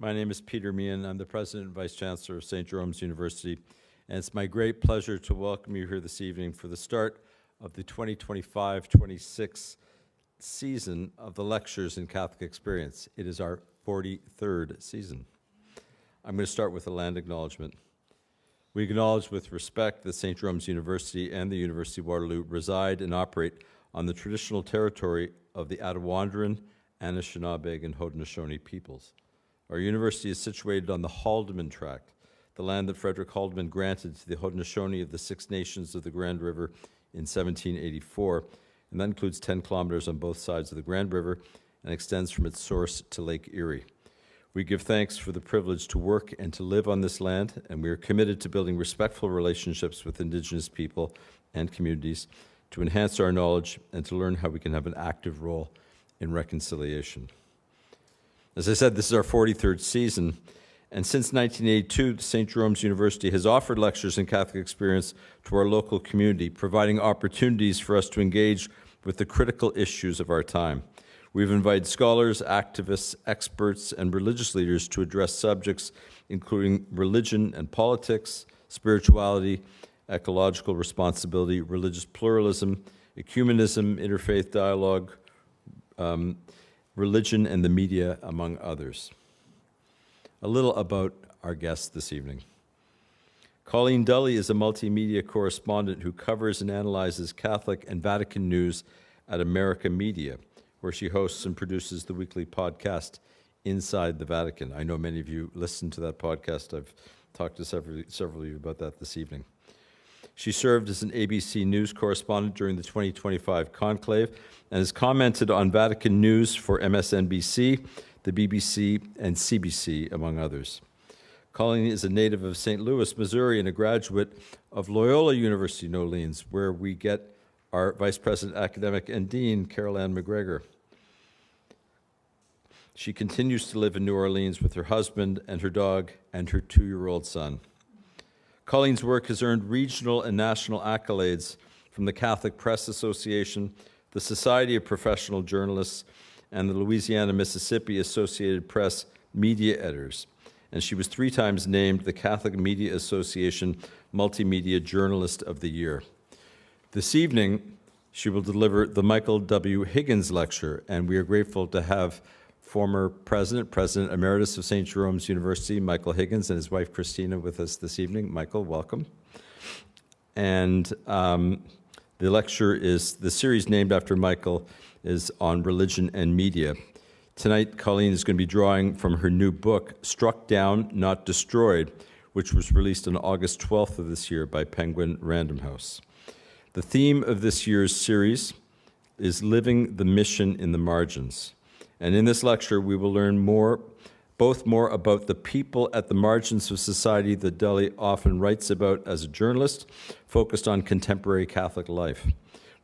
My name is Peter Meehan. I'm the President and Vice Chancellor of St. Jerome's University, and it's my great pleasure to welcome you here this evening for the start of the 2025-26 season of the Lectures in Catholic Experience. It is our 43rd season. I'm going to start with a land acknowledgement. We acknowledge with respect that St. Jerome's University and the University of Waterloo reside and operate on the traditional territory of the Attawandaron, Anishinaabe, and Haudenosaunee peoples. Our university is situated on the Haldeman Tract, the land that Frederick Haldeman granted to the Haudenosaunee of the Six Nations of the Grand River in 1784, and that includes 10 kilometers on both sides of the Grand River and extends from its source to Lake Erie. We give thanks for the privilege to work and to live on this land, and we are committed to building respectful relationships with Indigenous people and communities to enhance our knowledge and to learn how we can have an active role in reconciliation. As I said, this is our 43rd season, and since 1982, St. Jerome's University has offered lectures in Catholic experience to our local community, providing opportunities for us to engage with the critical issues of our time. We've invited scholars, activists, experts, and religious leaders to address subjects including religion and politics, spirituality, ecological responsibility, religious pluralism, ecumenism, interfaith dialogue, religion and the media, among others. A little about our guest this evening. Colleen Dulle is a multimedia correspondent who covers and analyzes Catholic and Vatican news at America Media, where she hosts and produces the weekly podcast Inside the Vatican. I know many of you listen to that podcast. I've talked to several of you about that this evening. She served as an ABC News correspondent during the 2025 conclave and has commented on Vatican news for MSNBC, the BBC, and CBC, among others. Colleen is a native of St. Louis, Missouri, and a graduate of Loyola University, New Orleans, where we get our Vice President Academic and Dean, Carol Ann McGregor. She continues to live in New Orleans with her husband and her dog and her 2-year-old son. Colleen's work has earned regional and national accolades from the Catholic Press Association, the Society of Professional Journalists, and the Louisiana-Mississippi Associated Press Media Editors. And she was 3 times named the Catholic Media Association Multimedia Journalist of the Year. This evening, she will deliver the Michael W. Higgins Lecture, and we are grateful to have former President Emeritus of St. Jerome's University, Michael Higgins, and his wife, Christina, with us this evening. Michael, welcome. And the lecture is, the series named after Michael is on religion and media. Tonight, Colleen is going to be drawing from her new book, Struck Down, Not Destroyed, which was released on August 12th of this year by Penguin Random House. The theme of this year's series is Living the Mission in the Margins. And in this lecture, we will learn both more about the people at the margins of society that Dulle often writes about as a journalist, focused on contemporary Catholic life.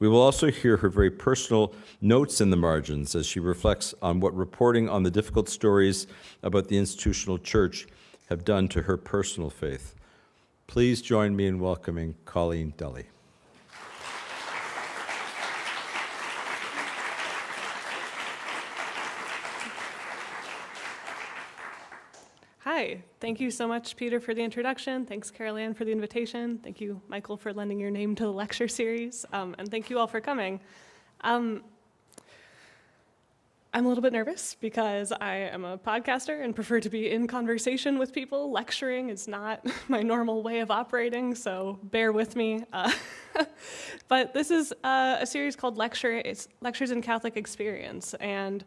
We will also hear her very personal notes in the margins as she reflects on what reporting on the difficult stories about the institutional church have done to her personal faith. Please join me in welcoming Colleen Dulle. Hi, thank you so much, Peter, for the introduction. Thanks, Carol Ann, for the invitation. Thank you, Michael, for lending your name to the lecture series. And thank you all for coming. I'm a little bit nervous because I am a podcaster and prefer to be in conversation with people. Lecturing is not my normal way of operating, so bear with me. But this is a series called Lectures in Catholic Experience. And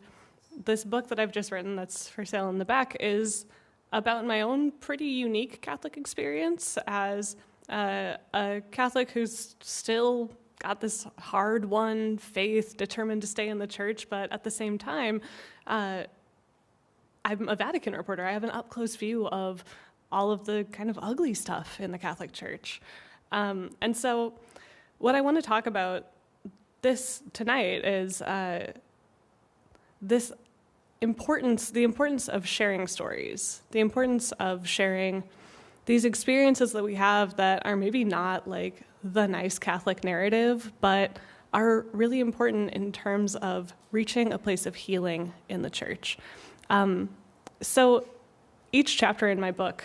this book that I've just written that's for sale in the back is about my own pretty unique Catholic experience as a Catholic who's still got this hard-won faith, determined to stay in the church, but at the same time, I'm a Vatican reporter. I have an up-close view of all of the kind of ugly stuff in the Catholic Church. And so what I want to talk about this tonight is the importance of sharing stories, the importance of sharing these experiences that we have that are maybe not like the nice Catholic narrative, but are really important in terms of reaching a place of healing in the church. So each chapter in my book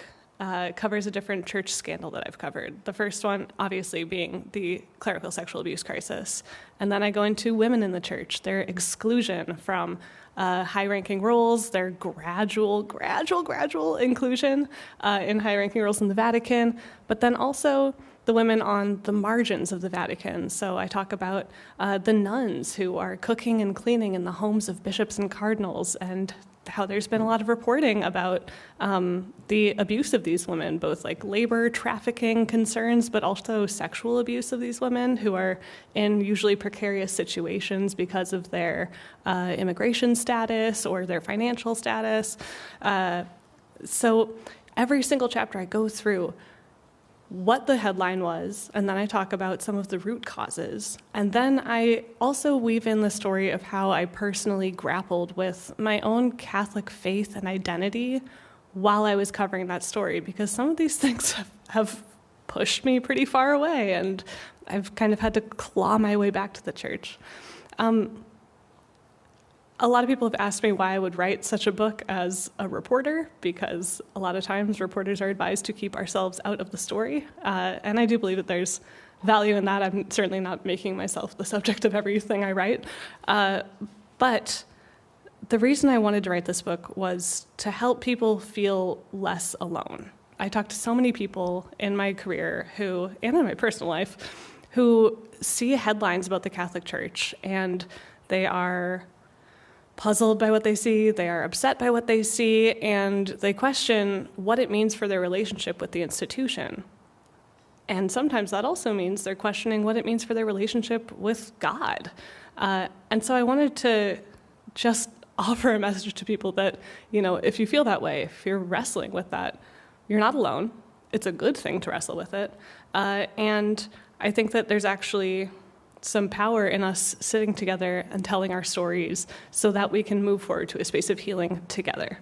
covers a different church scandal that I've covered. The first one, obviously, being the clerical sexual abuse crisis. And then I go into women in the church, their exclusion from high-ranking roles, their gradual inclusion in high-ranking roles in the Vatican, but then also the women on the margins of the Vatican. So I talk about the nuns who are cooking and cleaning in the homes of bishops and cardinals, and how there's been a lot of reporting about the abuse of these women, both like labor trafficking concerns, but also sexual abuse of these women who are in usually precarious situations because of their immigration status or their financial status. So every single chapter I go through what the headline was, and then I talk about some of the root causes. And then I also weave in the story of how I personally grappled with my own Catholic faith and identity while I was covering that story, because some of these things have pushed me pretty far away, and I've kind of had to claw my way back to the church. A lot of people have asked me why I would write such a book as a reporter, because a lot of times reporters are advised to keep ourselves out of the story. And I do believe that there's value in that. I'm certainly not making myself the subject of everything I write. But the reason I wanted to write this book was to help people feel less alone. I talked to so many people in my career and in my personal life who see headlines about the Catholic Church, and they are puzzled by what they see, they are upset by what they see, and they question what it means for their relationship with the institution. And sometimes that also means they're questioning what it means for their relationship with God. And so I wanted to just offer a message to people that, if you feel that way, if you're wrestling with that, you're not alone. It's a good thing to wrestle with it. And I think that there's actually some power in us sitting together and telling our stories so that we can move forward to a space of healing together.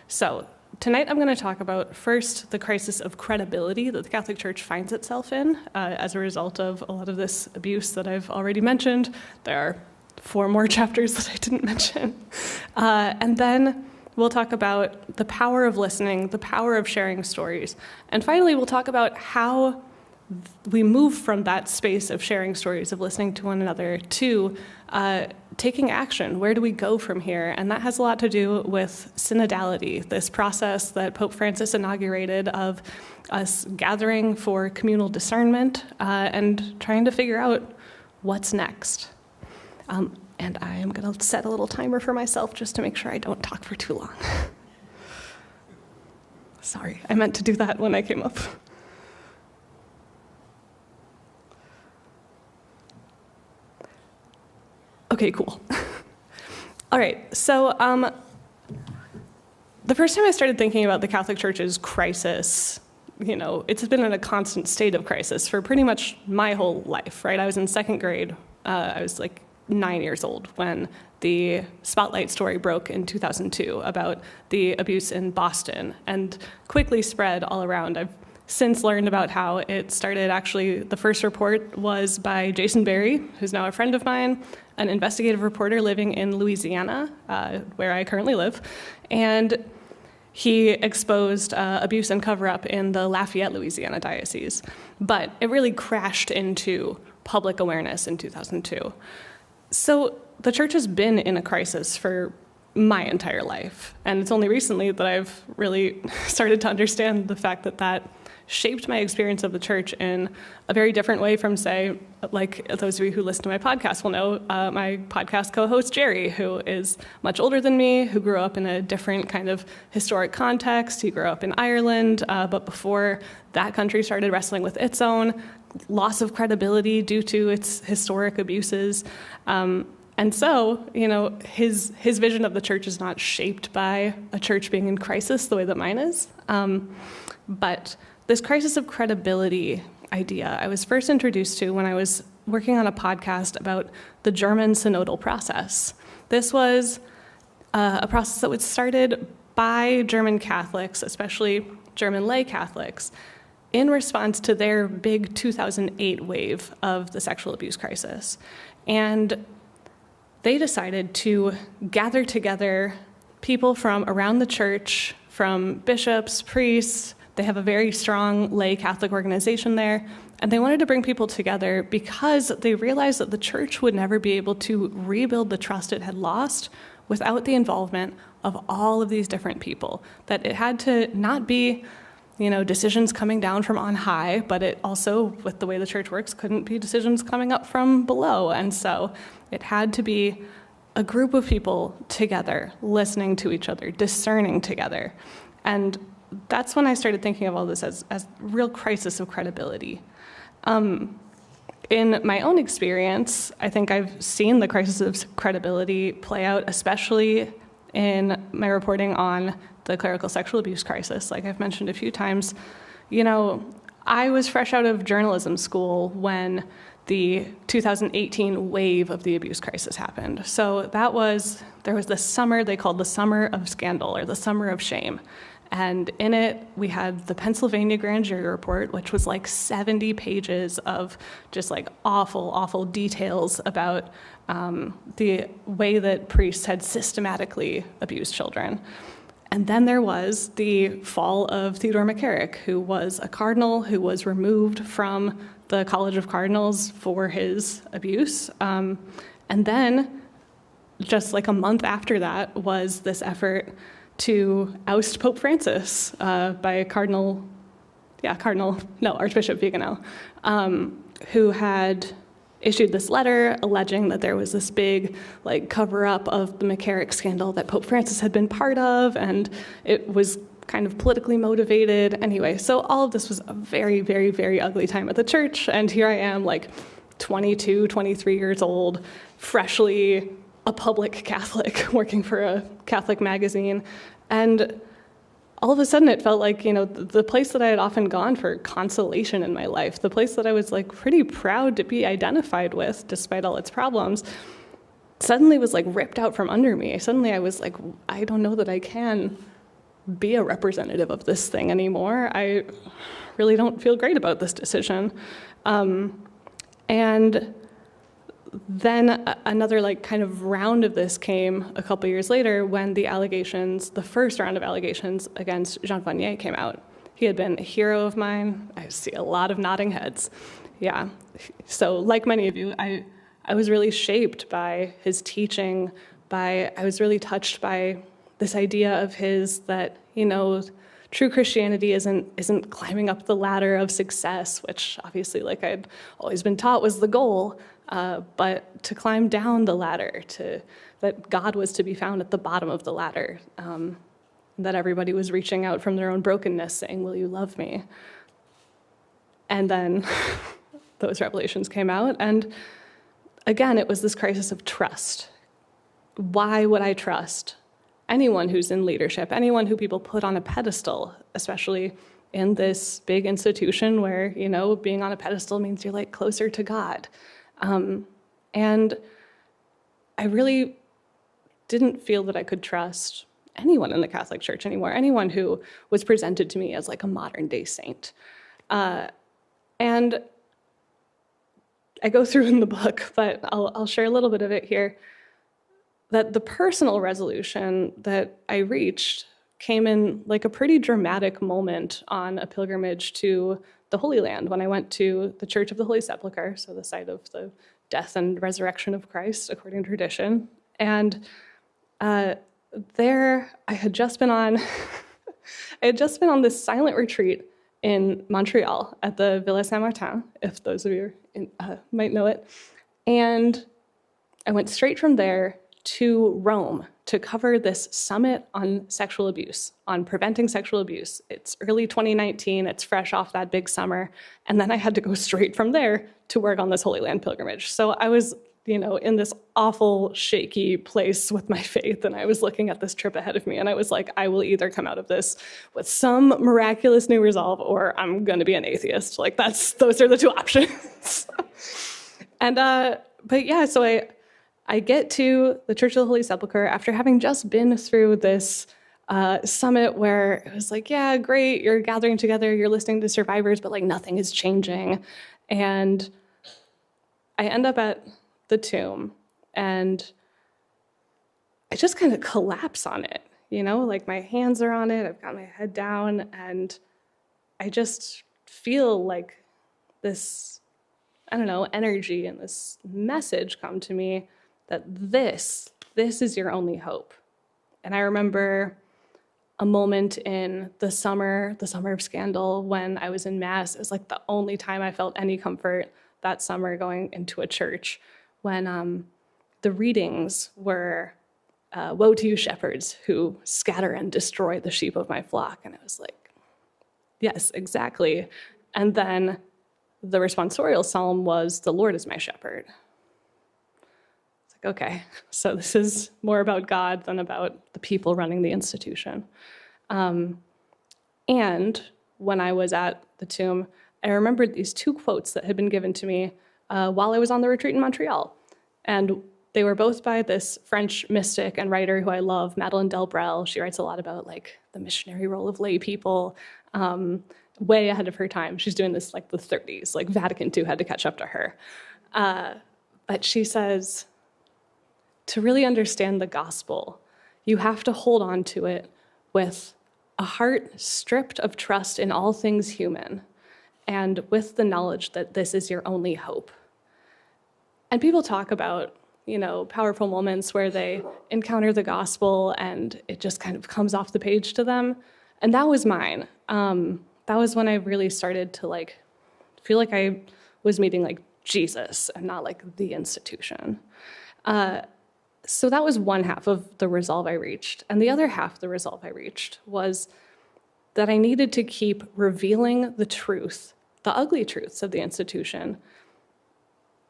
So tonight I'm going to talk about, first, the crisis of credibility that the Catholic Church finds itself in as a result of a lot of this abuse that I've already mentioned. There are 4 more chapters that I didn't mention. And then we'll talk about the power of listening, the power of sharing stories. And finally, we'll talk about how we move from that space of sharing stories, of listening to one another, to taking action. Where do we go from here? And that has a lot to do with synodality, this process that Pope Francis inaugurated of us gathering for communal discernment and trying to figure out what's next. And I am going to set a little timer for myself just to make sure I don't talk for too long. Sorry, I meant to do that when I came up. Okay, cool. All right, so the first time I started thinking about the Catholic Church's crisis, it's been in a constant state of crisis for pretty much my whole life, right? I was in 2nd grade. I was like 9 years old when the Spotlight story broke in 2002 about the abuse in Boston and quickly spread all around. I've since learned about how it started. Actually, the first report was by Jason Berry, who's now a friend of mine, an investigative reporter living in Louisiana, where I currently live. And he exposed abuse and cover-up in the Lafayette, Louisiana diocese. But it really crashed into public awareness in 2002. So the church has been in a crisis for my entire life. And it's only recently that I've really started to understand the fact that shaped my experience of the church in a very different way from, say, like those of you who listen to my podcast will know, my podcast co-host Jerry, who is much older than me, who grew up in a different kind of historic context. He grew up in Ireland, but before that country started wrestling with its own loss of credibility due to its historic abuses. And so, his vision of the church is not shaped by a church being in crisis the way that mine is. But this crisis of credibility idea I was first introduced to when I was working on a podcast about the German synodal process. This was a process that was started by German Catholics, especially German lay Catholics, in response to their big 2008 wave of the sexual abuse crisis. And they decided to gather together people from around the church, from bishops, priests. They have a very strong lay Catholic organization there. And they wanted to bring people together because they realized that the church would never be able to rebuild the trust it had lost without the involvement of all of these different people. That it had to not be, decisions coming down from on high, but it also, with the way the church works, couldn't be decisions coming up from below. And so it had to be a group of people together, listening to each other, discerning together. And that's when I started thinking of all this as real crisis of credibility. In my own experience, I think I've seen the crisis of credibility play out, especially in my reporting on the clerical sexual abuse crisis. Like I've mentioned a few times, I was fresh out of journalism school when the 2018 wave of the abuse crisis happened. So there was this summer they called the Summer of Scandal, or the Summer of Shame. And in it, we had the Pennsylvania grand jury report, which was like 70 pages of just like awful, awful details about the way that priests had systematically abused children. And then there was the fall of Theodore McCarrick, who was a cardinal who was removed from the College of Cardinals for his abuse. And then, just like a month after that, was this effort to oust Pope Francis by Archbishop Vigano, who had issued this letter alleging that there was this big cover-up of the McCarrick scandal that Pope Francis had been part of, and it was kind of politically motivated. Anyway, so all of this was a very, very, very ugly time at the church, and here I am, 22, 23 years old, freshly a public Catholic working for a Catholic magazine. And all of a sudden it felt like, the place that I had often gone for consolation in my life, the place that I was pretty proud to be identified with despite all its problems, suddenly was ripped out from under me. Suddenly I was I don't know that I can be a representative of this thing anymore. I really don't feel great about this decision. And then another kind of round of this came a couple years later when the first round of allegations against Jean Vanier came out. He had been a hero of mine. I see a lot of nodding heads. Yeah. So like many of you, I was really shaped by his teaching. I was really touched by this idea of his that, true Christianity isn't climbing up the ladder of success, which obviously I'd always been taught was the goal. But to climb down the ladder, that God was to be found at the bottom of the ladder, that everybody was reaching out from their own brokenness saying, will you love me? And then those revelations came out, and again, it was this crisis of trust. Why would I trust anyone who's in leadership, anyone who people put on a pedestal, especially in this big institution where, being on a pedestal means you're closer to God? And I really didn't feel that I could trust anyone in the Catholic Church anymore, anyone who was presented to me as a modern day saint. And I go through in the book, but I'll share a little bit of it here, that the personal resolution that I reached came in a pretty dramatic moment on a pilgrimage to the Holy Land when I went to the Church of the Holy Sepulchre, so the site of the death and resurrection of Christ, according to tradition. And there I had just been on, this silent retreat in Montreal at the Villa Saint-Martin, if those of you might know it. And I went straight from there to Rome to cover this summit on sexual abuse, on preventing sexual abuse. It's early 2019, it's fresh off that big summer, and then I had to go straight from there to work on this Holy Land pilgrimage. So I was, in this awful, shaky place with my faith, and I was looking at this trip ahead of me, and I was I will either come out of this with some miraculous new resolve, or I'm gonna be an atheist. Those are the two options. And, but yeah, so I get to the Church of the Holy Sepulchre after having just been through this summit where it was yeah, great, you're gathering together, you're listening to survivors, but nothing is changing. And I end up at the tomb, and I just kind of collapse on it. like my hands are on it, I've got my head down, and I just feel like this, I don't know, energy and this message come to me that this is your only hope. And I remember a moment in the summer of scandal, when I was in Mass. It was like the only time I felt any comfort that summer going into a church, when the readings were, woe to you shepherds who scatter and destroy the sheep of my flock. And it was like, yes, exactly. And then the responsorial psalm was, the Lord is my shepherd. It's like, okay, so this is more about God than about the people running the institution. And when I was at the tomb, I remembered these two quotes that had been given to me while I was on the retreat in Montreal. And they were both by this French mystic and writer who I love, Madeleine Delbrel. She writes a lot about like the missionary role of lay people, way ahead of her time. She's doing this like the 30s, like Vatican II had to catch up to her. But she says, to really understand the gospel, you have to hold on to it with a heart stripped of trust in all things human, and with the knowledge that this is your only hope. And people talk about, powerful moments where they encounter the gospel and it just kind of comes off the page to them. And that was mine. That was when I really started to feel like I was meeting like Jesus and not like the institution. So that was one half of the resolve I reached. And the other half of the resolve I reached was that I needed to keep revealing the truth, the ugly truths of the institution,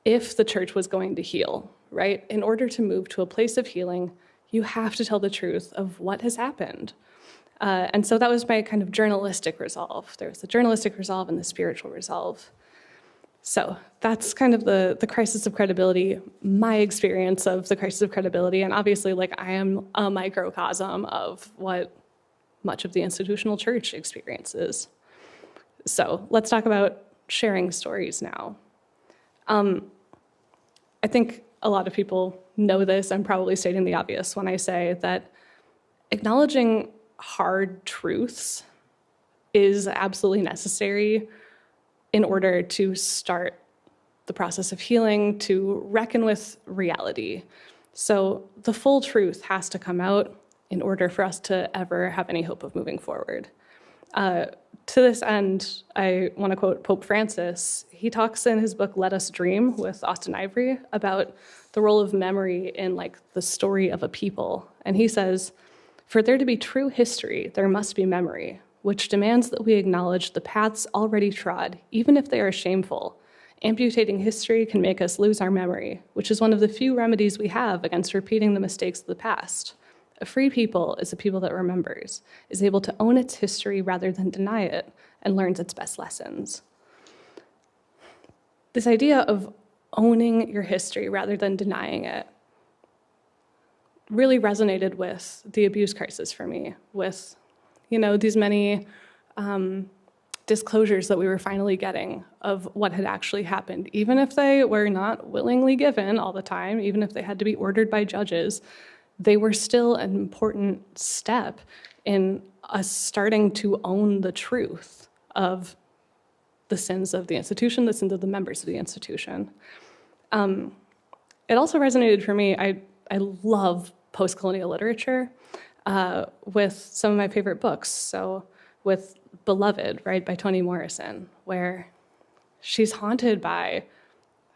if the church was going to heal, right? In order to move to a place of healing, you have to tell the truth of what has happened. And so that was my kind of journalistic resolve. There was the journalistic resolve and the spiritual resolve. So that's kind of the crisis of credibility, my experience of the crisis of credibility. And obviously, I am a microcosm of what much of the institutional church experiences. So let's talk about sharing stories now. I think a lot of people know this. I'm probably stating the obvious when I say that acknowledging hard truths is absolutely necessary in order to start the process of healing, to reckon with reality. So the full truth has to come out in order for us to ever have any hope of moving forward. To this end, I want to quote Pope Francis. He talks in his book, Let Us Dream, with Austin Ivory, about the role of memory in the story of a people. And he says, for there to be true history, there must be memory, which demands that we acknowledge the paths already trod, even if they are shameful. Amputating history can make us lose our memory, which is one of the few remedies we have against repeating the mistakes of the past. A free people is a people that remembers, is able to own its history rather than deny it, and learns its best lessons. This idea of owning your history rather than denying it really resonated with the abuse crisis for me, with these many disclosures that we were finally getting of what had actually happened, even if they were not willingly given all the time, even if they had to be ordered by judges. They were still an important step in us starting to own the truth of the sins of the institution, the sins of the members of the institution. It also resonated for me. I love post-colonial literature with some of my favorite books. So with Beloved, right, by Toni Morrison, where she's haunted by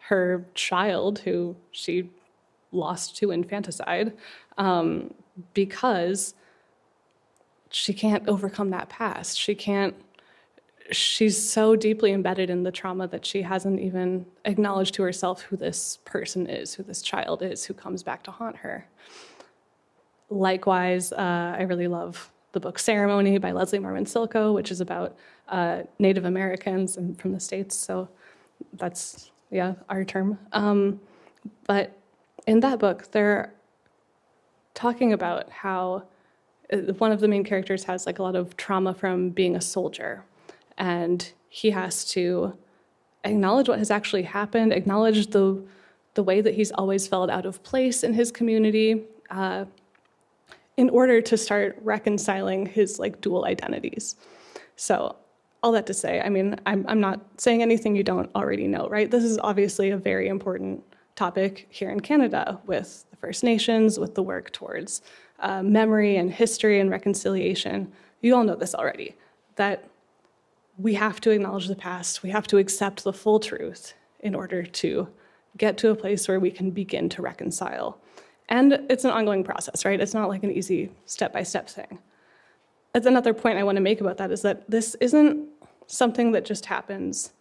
her child who she lost to infanticide because she can't overcome that past. She's so deeply embedded in the trauma that she hasn't even acknowledged to herself who this person is, who this child is, who comes back to haunt her. Likewise, I really love the book Ceremony by Leslie Marmon Silko, which is about Native Americans and from the States. So that's, our term. But in that book, they're talking about how one of the main characters has a lot of trauma from being a soldier. And he has to acknowledge what has actually happened, acknowledge the way that he's always felt out of place in his community, in order to start reconciling his like dual identities. So all that to say, I mean, I'm not saying anything you don't already know, right? This is obviously a very important topic here in Canada with the First Nations, with the work towards memory and history and reconciliation. You all know this already, that we have to acknowledge the past, we have to accept the full truth in order to get to a place where we can begin to reconcile. And it's an ongoing process, right? It's not like an easy step-by-step thing. That's another point I want to make about that, is that this isn't something that just happens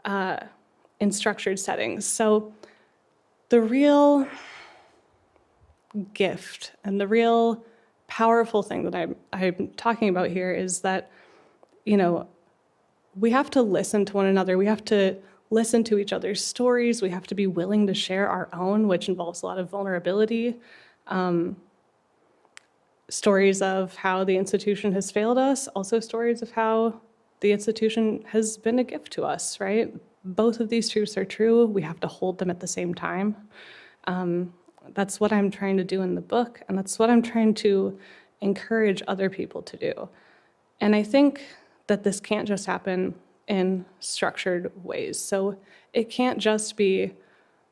in structured settings. So the real gift and the real powerful thing that I'm talking about here is that, you know, we have to listen to one another. We have to listen to each other's stories. We have to be willing to share our own, which involves a lot of vulnerability. Stories of how the institution has failed us, also stories of how the institution has been a gift to us, right? Both of these truths are true. We have to hold them at the same time. That's what I'm trying to do in the book, and that's what I'm trying to encourage other people to do. And I think that this can't just happen in structured ways. So it can't just be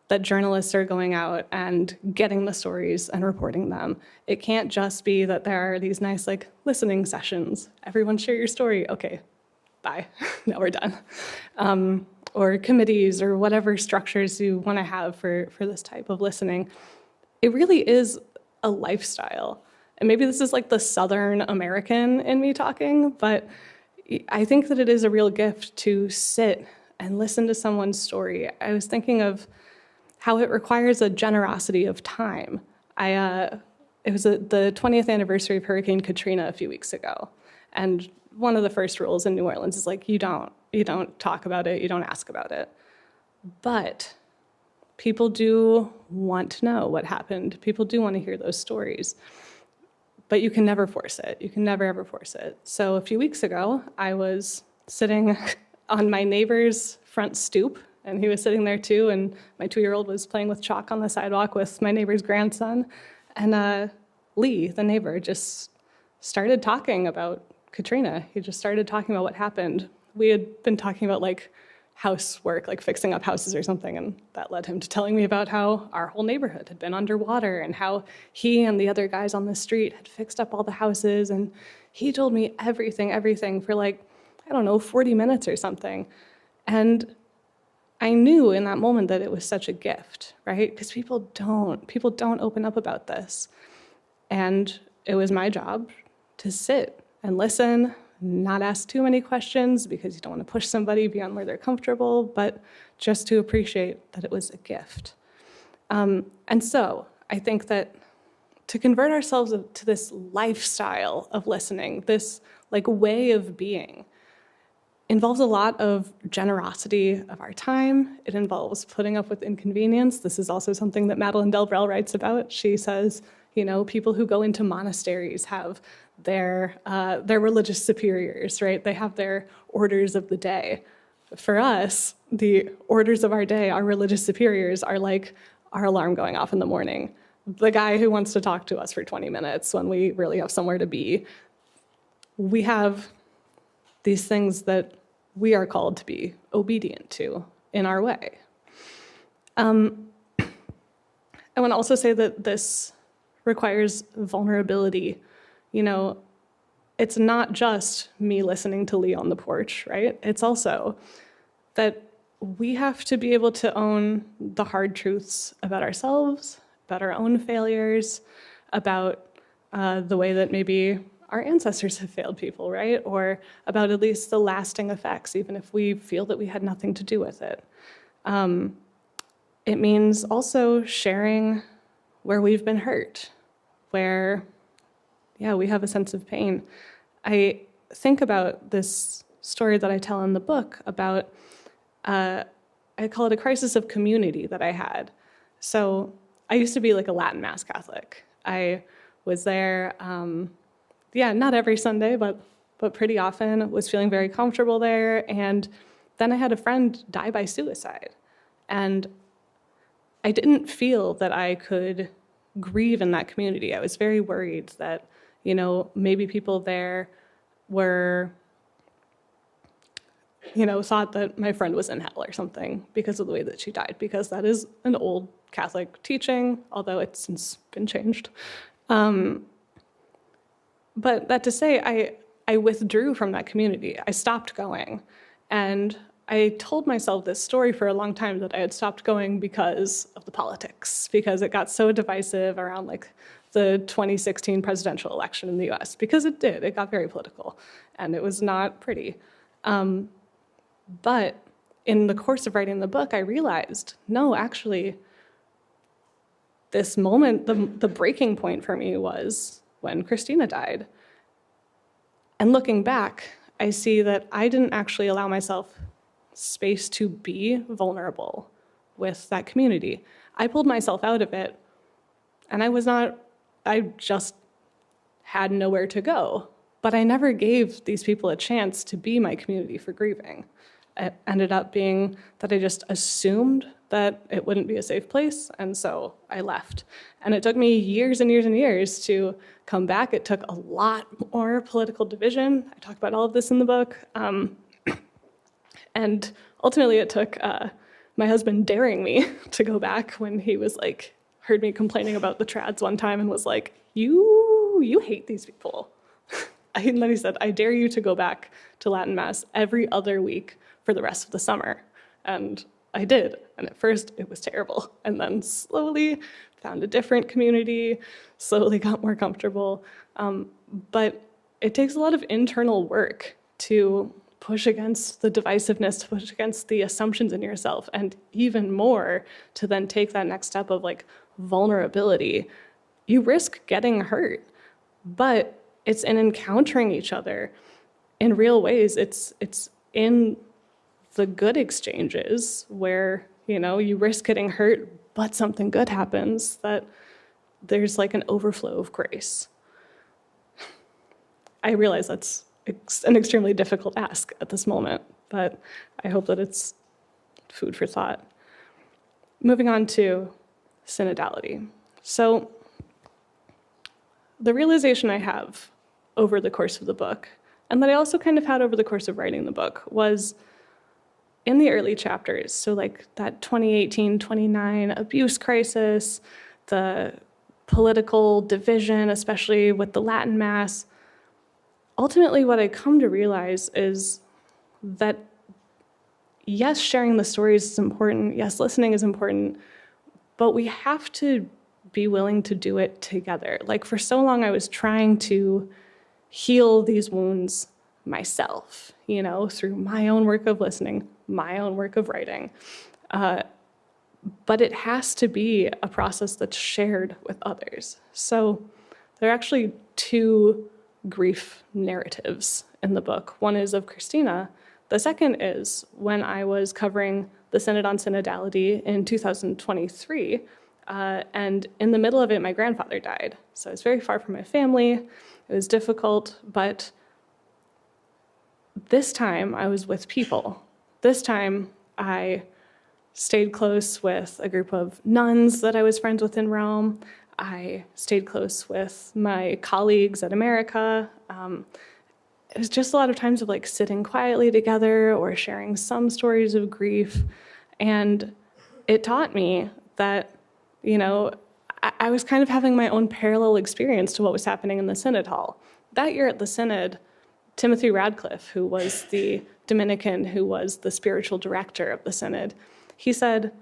that journalists are going out and getting the stories and reporting them. It can't just be that there are these nice like listening sessions. Everyone share your story. Okay, bye, now we're done. Or committees or whatever structures you want to have for this type of listening. It really is a lifestyle. And maybe this is like the Southern American in me talking, but I think that it is a real gift to sit and listen to someone's story. I was thinking of how it requires a generosity of time. It was the 20th anniversary of Hurricane Katrina a few weeks ago. And one of the first rules in New Orleans is like, you don't talk about it, you don't ask about it. But people do want to know what happened. People do want to hear those stories. But you can never force it. You can never, ever force it. So a few weeks ago, I was sitting on my neighbor's front stoop, and he was sitting there too, and my 2-year-old was playing with chalk on the sidewalk with my neighbor's grandson. And Lee, the neighbor, just started talking about Katrina. He just started talking about what happened. We had been talking about like housework, like fixing up houses or something, and that led him to telling me about how our whole neighborhood had been underwater and how he and the other guys on the street had fixed up all the houses. And he told me everything for like, I don't know, 40 minutes or something. And I knew in that moment that it was such a gift, right? Because people don't open up about this. And it was my job to sit and listen, not ask too many questions because you don't want to push somebody beyond where they're comfortable, but just to appreciate that it was a gift. And so I think that to convert ourselves to this lifestyle of listening, this like way of being, involves a lot of generosity of our time. It involves putting up with inconvenience. This is also something that Madeleine Delbrel writes about. She says, you know, people who go into monasteries have their religious superiors, right? They have their orders of the day. For us, the orders of our day, our religious superiors, are like our alarm going off in the morning. The guy who wants to talk to us for 20 minutes when we really have somewhere to be. We have these things that we are called to be obedient to in our way. I want to also say that this requires vulnerability. You know, it's not just me listening to Lee on the porch, right? It's also that we have to be able to own the hard truths about ourselves, about our own failures, about the way that maybe our ancestors have failed people, right? Or about at least the lasting effects, even if we feel that we had nothing to do with it. It means also sharing where we've been hurt, where, yeah, we have a sense of pain. I think about this story that I tell in the book about, I call it a crisis of community that I had. So I used to be like a Latin Mass Catholic. I was there, not every Sunday, but pretty often, was feeling very comfortable there. And then I had a friend die by suicide. And I didn't feel that I could grieve in that community. I was very worried that, maybe people there were, thought that my friend was in hell or something because of the way that she died, because that is an old Catholic teaching, although it's since been changed. But that to say, I withdrew from that community. I stopped going. And I told myself this story for a long time, that I had stopped going because of the politics, because it got so divisive around like the 2016 presidential election in the US, because it did. It got very political, and it was not pretty. But in the course of writing the book, I realized, no, actually, this moment, the breaking point for me was when Christina died. And looking back, I see that I didn't actually allow myself space to be vulnerable with that community. I pulled myself out of it, and I just had nowhere to go. But I never gave these people a chance to be my community for grieving. It ended up being that I just assumed that it wouldn't be a safe place, and so I left. And it took me years and years and years to come back. It took a lot more political division. I talk about all of this in the book. And ultimately it took my husband daring me to go back when he was like, heard me complaining about the trads one time and was like, you hate these people. And then he said, I dare you to go back to Latin Mass every other week for the rest of the summer. And I did. And at first it was terrible. And then slowly found a different community, slowly got more comfortable. But it takes a lot of internal work to push against the divisiveness, to push against the assumptions in yourself, and even more to then take that next step of like vulnerability. You risk getting hurt, but it's in encountering each other in real ways. It's in the good exchanges where, you risk getting hurt, but something good happens, that there's like an overflow of grace. I realize that's an extremely difficult ask at this moment, but I hope that it's food for thought. Moving on to synodality. So the realization I have over the course of the book, and that I also kind of had over the course of writing the book, was in the early chapters, so like that 2018-29 abuse crisis, the political division, especially with the Latin Mass, ultimately what I come to realize is that yes, sharing the stories is important, yes, listening is important, but we have to be willing to do it together. Like for so long I was trying to heal these wounds myself, through my own work of listening, my own work of writing. But it has to be a process that's shared with others. So there are actually two grief narratives in the book. One is of Christina. The second is when I was covering the Synod on Synodality in 2023, and in the middle of it, my grandfather died. So I was very far from my family. It was difficult, but this time I was with people. This time I stayed close with a group of nuns that I was friends with in Rome. I stayed close with my colleagues at America. It was just a lot of times of like sitting quietly together or sharing some stories of grief. And it taught me that, I was kind of having my own parallel experience to what was happening in the Synod Hall. That year at the Synod, Timothy Radcliffe, who was the Dominican who was the spiritual director of the Synod, he said,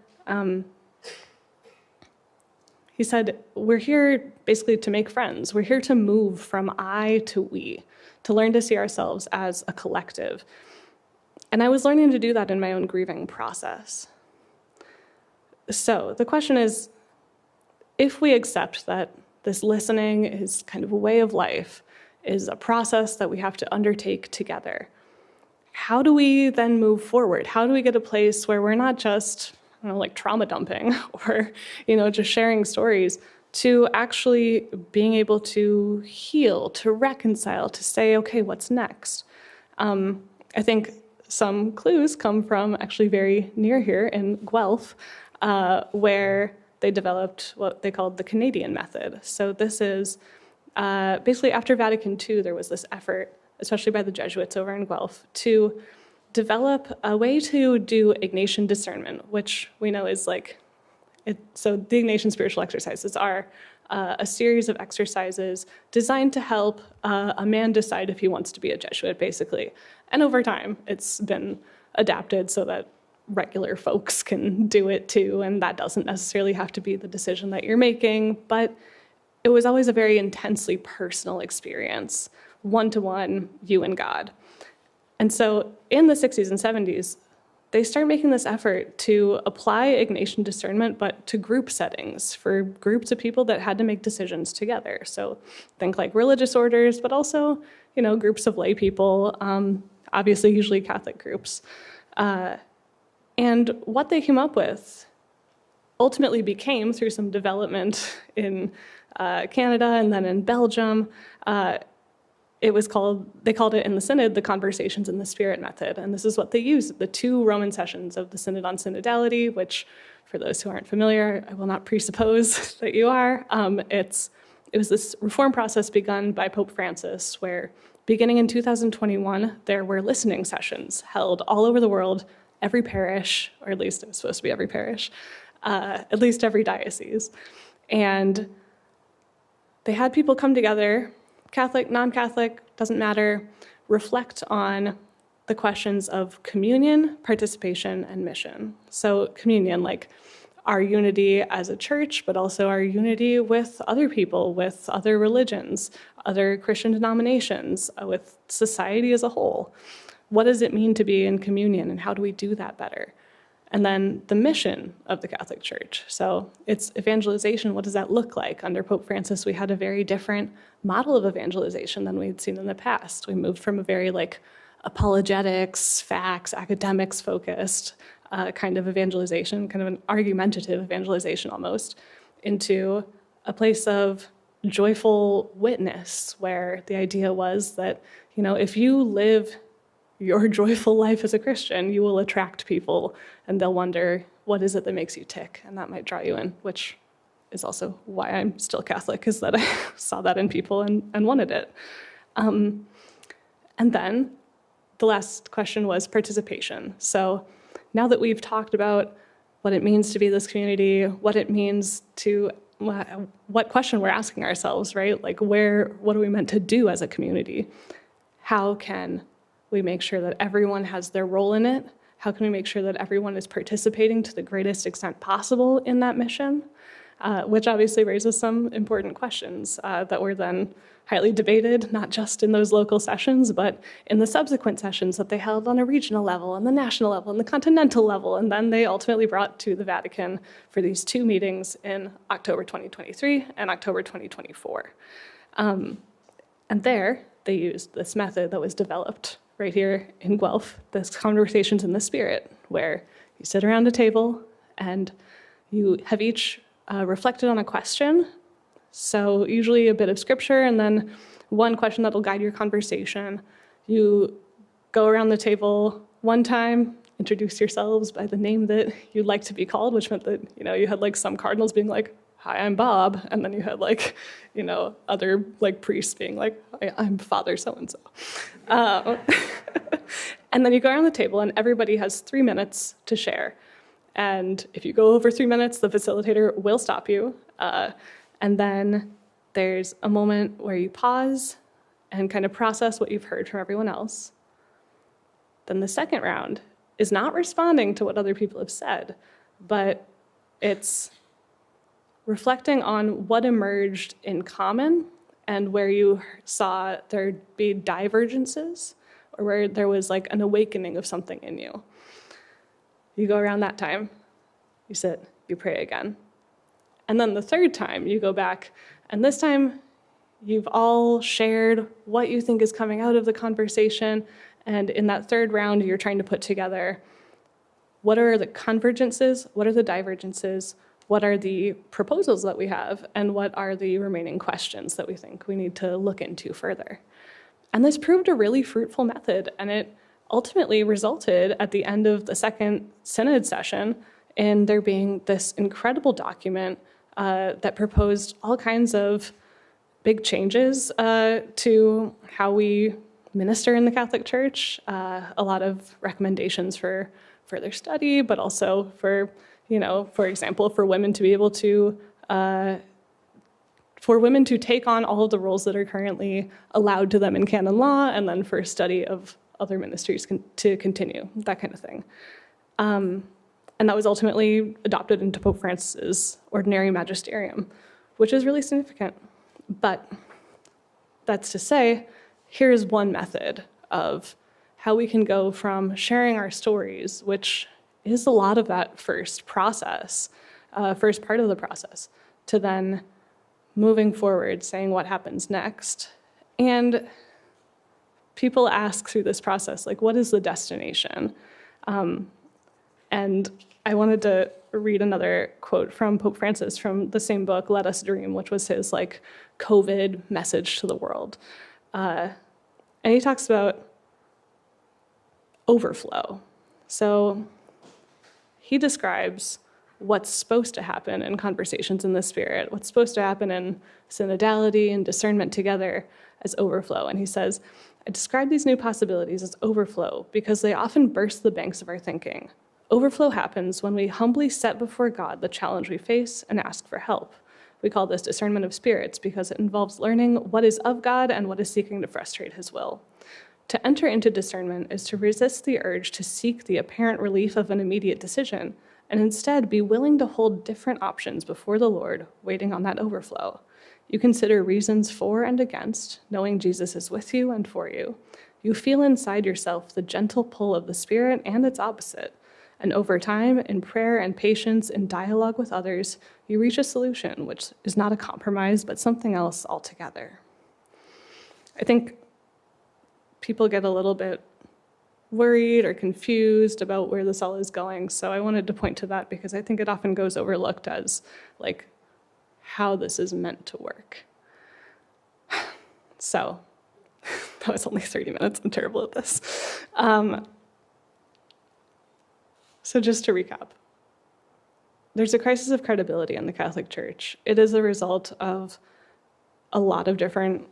we're here basically to make friends. We're here to move from I to we, to learn to see ourselves as a collective. And I was learning to do that in my own grieving process. So the question is, if we accept that this listening is kind of a way of life, is a process that we have to undertake together, how do we then move forward? How do we get a place where we're not just, like trauma dumping or, just sharing stories, to actually being able to heal, to reconcile, to say, okay, what's next? I think some clues come from actually very near here in Guelph, where they developed what they called the Canadian method. So this is basically after Vatican II, there was this effort, especially by the Jesuits over in Guelph, to develop a way to do Ignatian discernment, which we know is so the Ignatian spiritual exercises are a series of exercises designed to help a man decide if he wants to be a Jesuit, basically. And over time, it's been adapted so that regular folks can do it too, and that doesn't necessarily have to be the decision that you're making, but it was always a very intensely personal experience, one-to-one, you and God. And so in the 60s and 70s, they started making this effort to apply Ignatian discernment, but to group settings for groups of people that had to make decisions together. So think like religious orders, but also, groups of lay people, obviously usually Catholic groups. And what they came up with ultimately became, through some development in Canada and then in Belgium, they called it in the Synod the Conversations in the Spirit method. And this is what they used, the 2 Roman sessions of the Synod on Synodality, which, for those who aren't familiar, I will not presuppose that you are. It was this reform process begun by Pope Francis, where beginning in 2021, there were listening sessions held all over the world, every parish, or at least it was supposed to be every parish, at least every diocese. And they had people come together, Catholic, non-Catholic, doesn't matter, reflect on the questions of communion, participation, and mission. So communion, like our unity as a church, but also our unity with other people, with other religions, other Christian denominations, with society as a whole. What does it mean to be in communion, and how do we do that better? And then the mission of the Catholic Church. So it's evangelization. What does that look like? Under Pope Francis, we had a very different model of evangelization than we had seen in the past. We moved from a very apologetics, facts, academics focused kind of evangelization, kind of an argumentative evangelization almost, into a place of joyful witness, where the idea was that, if you live your joyful life as a Christian, you will attract people, and they'll wonder, what is it that makes you tick? And that might draw you in, which is also why I'm still Catholic, is that I saw that in people and wanted it. And then the last question was participation. So now that we've talked about what it means to be this community, what it means to, what question we're asking ourselves, right? What are we meant to do as a community? How can we make sure that everyone has their role in it? How can we make sure that everyone is participating to the greatest extent possible in that mission? Which obviously raises some important questions that were then highly debated, not just in those local sessions, but in the subsequent sessions that they held on a regional level, and the national level, and the continental level, and then they ultimately brought to the Vatican for these 2 meetings in October 2023 and October 2024. And there, they used this method that was developed right here in Guelph, this Conversations in the Spirit, where you sit around a table and you have each reflected on a question. So usually a bit of scripture and then one question that'll guide your conversation. You go around the table one time, introduce yourselves by the name that you'd like to be called, which meant that, you had some cardinals being like, "Hi, I'm Bob," and then you had other priests being like, "Hi, I'm Father so-and-so." And then you go around the table and everybody has 3 minutes to share. And if you go over 3 minutes, the facilitator will stop you. And then there's a moment where you pause and kind of process what you've heard from everyone else. Then the second round is not responding to what other people have said, but it's reflecting on what emerged in common and where you saw there be divergences, or where there was an awakening of something in you. You go around that time, you sit, you pray again. And then the third time, you go back, and this time you've all shared what you think is coming out of the conversation, and in that third round, you're trying to put together what are the convergences, what are the divergences, what are the proposals that we have, and what are the remaining questions that we think we need to look into further. And this proved a really fruitful method, and it ultimately resulted at the end of the second synod session in there being this incredible document that proposed all kinds of big changes to how we minister in the Catholic Church, a lot of recommendations for further study, but also for, for example, for women to be able to, for women to take on all of the roles that are currently allowed to them in canon law, and then for study of other ministries to continue, that kind of thing. And that was ultimately adopted into Pope Francis's ordinary magisterium, which is really significant. But that's to say, here's one method of how we can go from sharing our stories, which is a lot of that first process, first part of the process, to then moving forward, saying what happens next. And people ask through this process, like, what is the destination? And I wanted to read another quote from Pope Francis from the same book, Let Us Dream, which was his COVID message to the world. And he talks about overflow. So he describes what's supposed to happen in conversations in the Spirit, what's supposed to happen in synodality and discernment together as overflow. And he says, I describe these new possibilities as overflow because they often burst the banks of our thinking. Overflow happens when we humbly set before God the challenge we face and ask for help. We call this discernment of spirits because it involves learning what is of God and what is seeking to frustrate his will. To enter into discernment is to resist the urge to seek the apparent relief of an immediate decision and instead be willing to hold different options before the Lord, waiting on that overflow. You consider reasons for and against, knowing Jesus is with you and for you. You feel inside yourself the gentle pull of the Spirit and its opposite. And over time, in prayer and patience, in dialogue with others, you reach a solution, which is not a compromise, but something else altogether. I think people get a little bit worried or confused about where this all is going, so I wanted to point to that because I think it often goes overlooked as, how this is meant to work. So, that was only 30 minutes. I'm terrible at this. So just to recap, there's a crisis of credibility in the Catholic Church. It is a result of a lot of different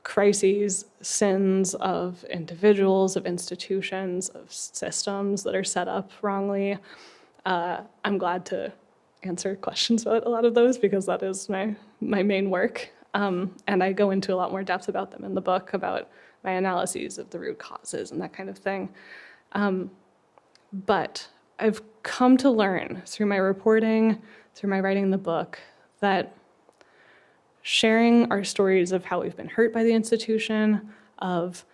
crises, sins of individuals, of institutions, of systems that are set up wrongly. I'm glad to answer questions about a lot of those because that is my main work. And I go into a lot more depth about them in the book, about my analyses of the root causes and that kind of thing. But I've come to learn through my reporting, through my writing the book, that sharing our stories of how we've been hurt by the institution, of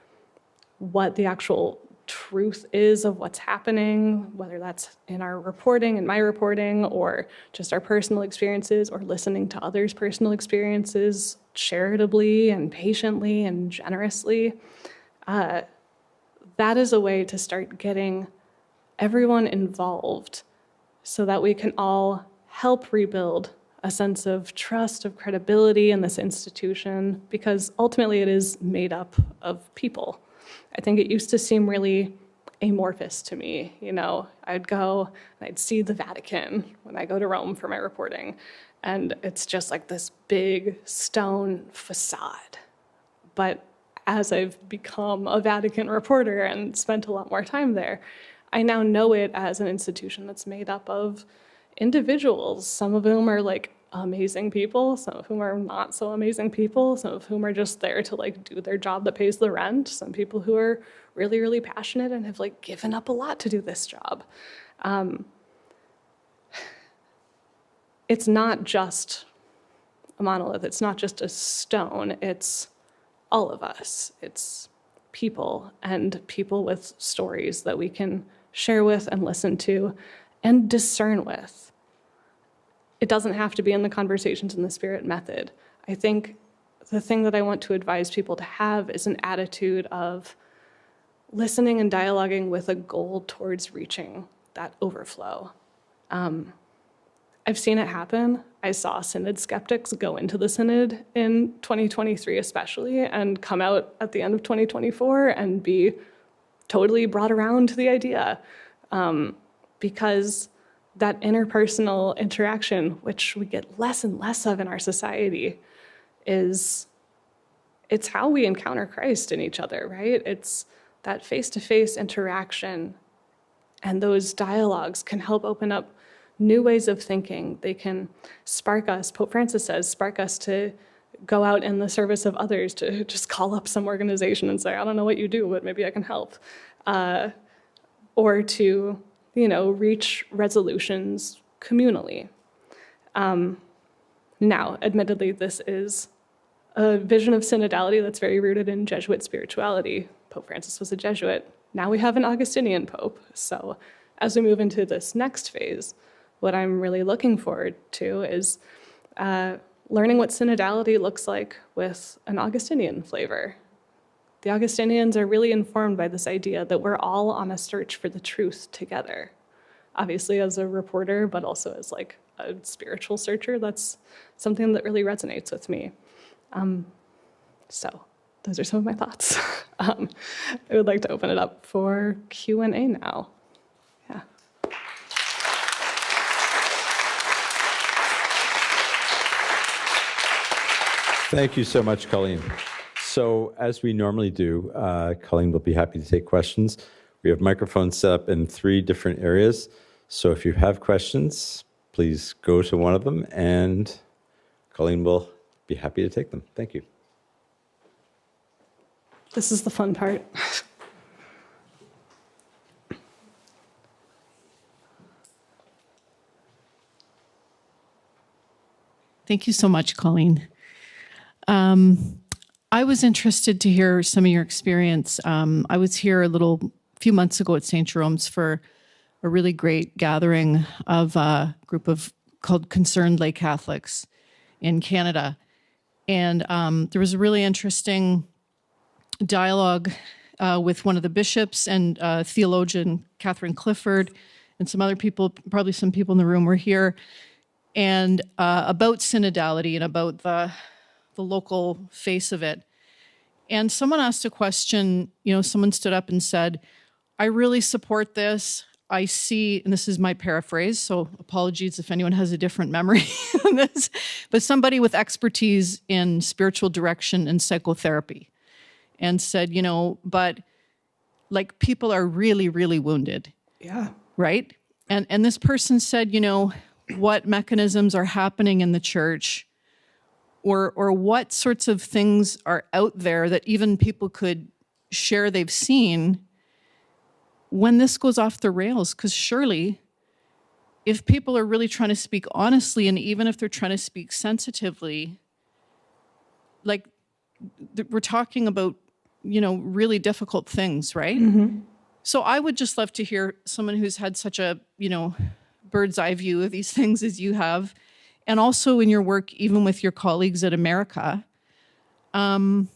what the actual truth is of what's happening, whether that's in our reporting, in my reporting, or just our personal experiences, or listening to others' personal experiences charitably and patiently and generously, that is a way to start getting everyone involved so that we can all help rebuild a sense of trust, of credibility in this institution, because ultimately it is made up of people. I think it used to seem really amorphous to me. I'd go and I'd see the Vatican when I go to Rome for my reporting, and it's just like this big stone facade. But as I've become a Vatican reporter and spent a lot more time there, I now know it as an institution that's made up of individuals, some of whom are amazing people, some of whom are not so amazing people, some of whom are just there to do their job that pays the rent, some people who are really, really passionate and have given up a lot to do this job. It's not just a monolith, it's not just a stone, it's all of us. It's people, and people with stories that we can share with and listen to and discern with. It doesn't have to be in the Conversations in the Spirit method. I think the thing that I want to advise people to have is an attitude of listening and dialoguing with a goal towards reaching that overflow. I've seen it happen. I saw synod skeptics go into the synod in 2023 especially and come out at the end of 2024 and be totally brought around to the idea, because that interpersonal interaction, which we get less and less of in our society, it's how we encounter Christ in each other, right? It's that face-to-face interaction, and those dialogues can help open up new ways of thinking. They can spark us, Pope Francis says, spark us to go out in the service of others, to just call up some organization and say, I don't know what you do, but maybe I can help. Or to, reach resolutions communally. Now, admittedly, this is a vision of synodality that's very rooted in Jesuit spirituality. Pope Francis was a Jesuit. Now we have an Augustinian pope. So as we move into this next phase, what I'm really looking forward to is learning what synodality looks like with an Augustinian flavor. The Augustinians are really informed by this idea that we're all on a search for the truth together. Obviously as a reporter, but also as like a spiritual searcher, that's something that really resonates with me. So those are some of my thoughts. I would like to open it up for Q&A now. Yeah. Thank you so much, Colleen. So as we normally do, Colleen will be happy to take questions. We have microphones set up in 3 different areas. So if you have questions, please go to one of them and Colleen will be happy to take them. Thank you. This is the fun part. Thank you so much, Colleen. I was interested to hear some of your experience. I was here a few months ago at St. Jerome's for a really great gathering of a group called Concerned Lay Catholics in Canada. And there was a really interesting dialogue with one of the bishops and theologian Catherine Clifford and some other people, probably some people in the room were here, and about synodality and about the local face of it. And someone asked a question, someone stood up and said, I really support this. I see, and this is my paraphrase, so apologies if anyone has a different memory on this, but somebody with expertise in spiritual direction and psychotherapy, and said, but like people are really, really wounded. Yeah. Right? And this person said, what mechanisms are happening in the church, or what sorts of things are out there that even people could share they've seen when this goes off the rails. Because surely, if people are really trying to speak honestly, and even if they're trying to speak sensitively, like we're talking about, really difficult things, right? Mm-hmm. So I would just love to hear someone who's had such a, bird's eye view of these things as you have, and also in your work, even with your colleagues at America. I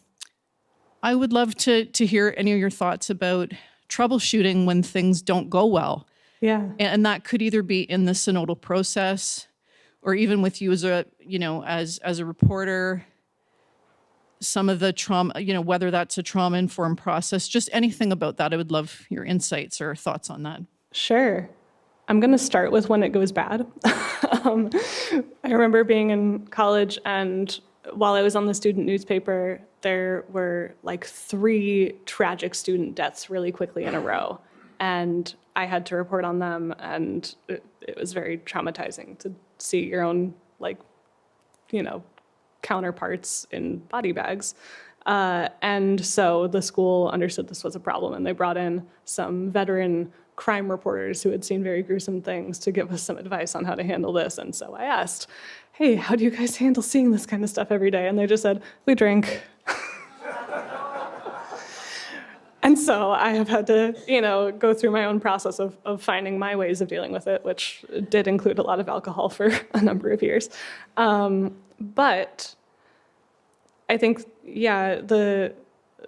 would love to hear any of your thoughts about troubleshooting when things don't go well. Yeah. And that could either be in the synodal process, or even with you as a, as a reporter, some of the trauma, whether that's a trauma-informed process, just anything about that. I would love your insights or thoughts on that. Sure. I'm going to start with when it goes bad. I remember being in college, and while I was on the student newspaper, there were like 3 tragic student deaths really quickly in a row. And I had to report on them, and it was very traumatizing to see your own, counterparts in body bags. And so the school understood this was a problem, and they brought in some veteran crime reporters who had seen very gruesome things to give us some advice on how to handle this. And so I asked, hey, how do you guys handle seeing this kind of stuff every day? And they just said, we drink. And so I have had to, go through my own process of finding my ways of dealing with it, which did include a lot of alcohol for a number of years. But I think,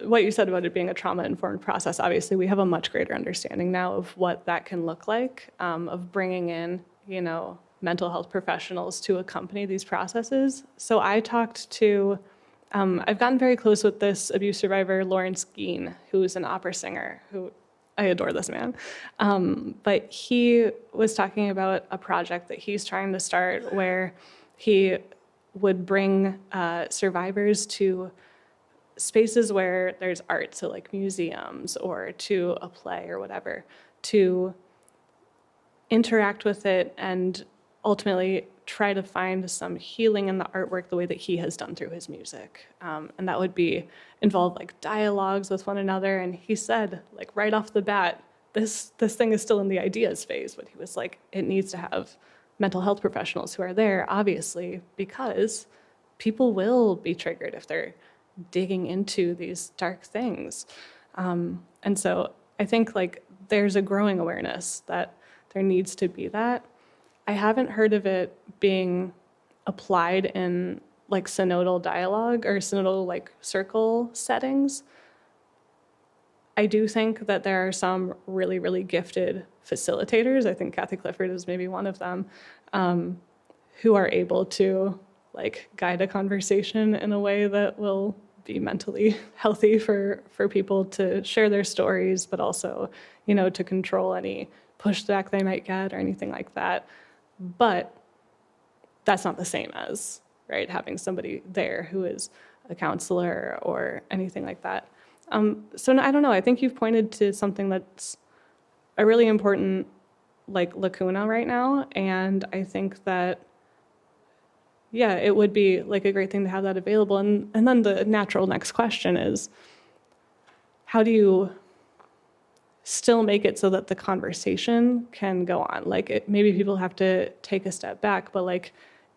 what you said about it being a trauma-informed process, obviously we have a much greater understanding now of what that can look like, of bringing in, mental health professionals to accompany these processes. So I talked to, I've gotten very close with this abuse survivor, Lawrence Geen, who's an opera singer, who I adore this man. But he was talking about a project that he's trying to start where he would bring survivors to spaces where there's art, so like museums or to a play or whatever, to interact with it and ultimately try to find some healing in the artwork the way that he has done through his music. And that would involve like dialogues with one another. And he said, like right off the bat, this thing is still in the ideas phase, but he was like, it needs to have mental health professionals who are there, obviously, because people will be triggered if they're digging into these dark things. And so I think like there's a growing awareness that there needs to be that. I haven't heard of it being applied in like synodal dialogue or synodal like circle settings. I do think that there are some really, really gifted facilitators. I think Kathy Clifford is maybe one of them, who are able to like guide a conversation in a way that will be mentally healthy for people to share their stories, but also, you know, to control any pushback they might get or anything like that. But that's not the same as, right, having somebody there who is a counselor or anything like that. So I don't know, I think you've pointed to something that's a really important like lacuna right now. And I think that, yeah, it would be like a great thing to have that available. And then the natural next question is, how do you still make it so that the conversation can go on? Like maybe people have to take a step back, but like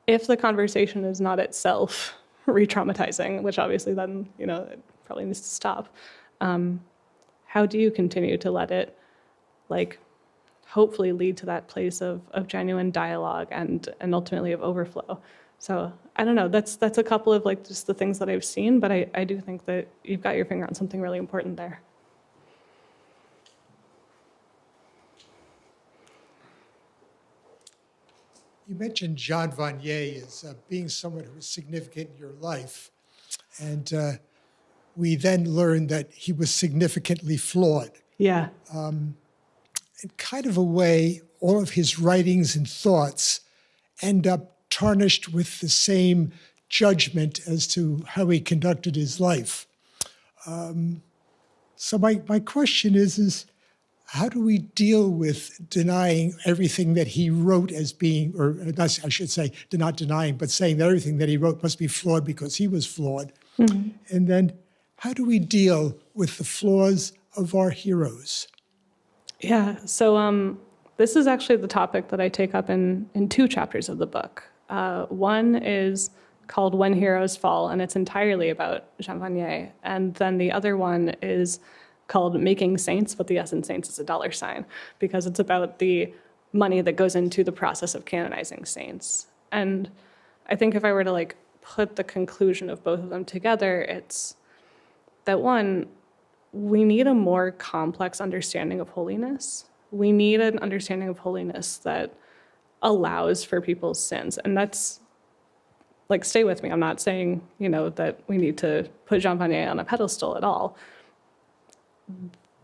if the conversation is not itself re-traumatizing, which obviously then, you know, it probably needs to stop, how do you continue to let it like hopefully lead to that place of genuine dialogue and ultimately of overflow? So I don't know, that's a couple of like just the things that I've seen, but I do think that you've got your finger on something really important there. You mentioned Jean Vanier as being someone who was significant in your life. And we then learned that he was significantly flawed. Yeah. In kind of a way, all of his writings and thoughts end up tarnished with the same judgment as to how he conducted his life. So my question is how do we deal with denying everything that he wrote as being, or I should say, not denying, but saying that everything that he wrote must be flawed because he was flawed? Mm-hmm. And then how do we deal with the flaws of our heroes? Yeah, so this is actually the topic that I take up in 2 chapters of the book. One is called When Heroes Fall, and it's entirely about Jean Vanier. And then the other one is called Making Saints, but the S in Saints is a $, because it's about the money that goes into the process of canonizing saints. And I think if I were to like put the conclusion of both of them together, it's that one, we need a more complex understanding of holiness. We need an understanding of holiness that allows for people's sins. And that's, like, stay with me. I'm not saying, you know, that we need to put Jean Vanier on a pedestal at all.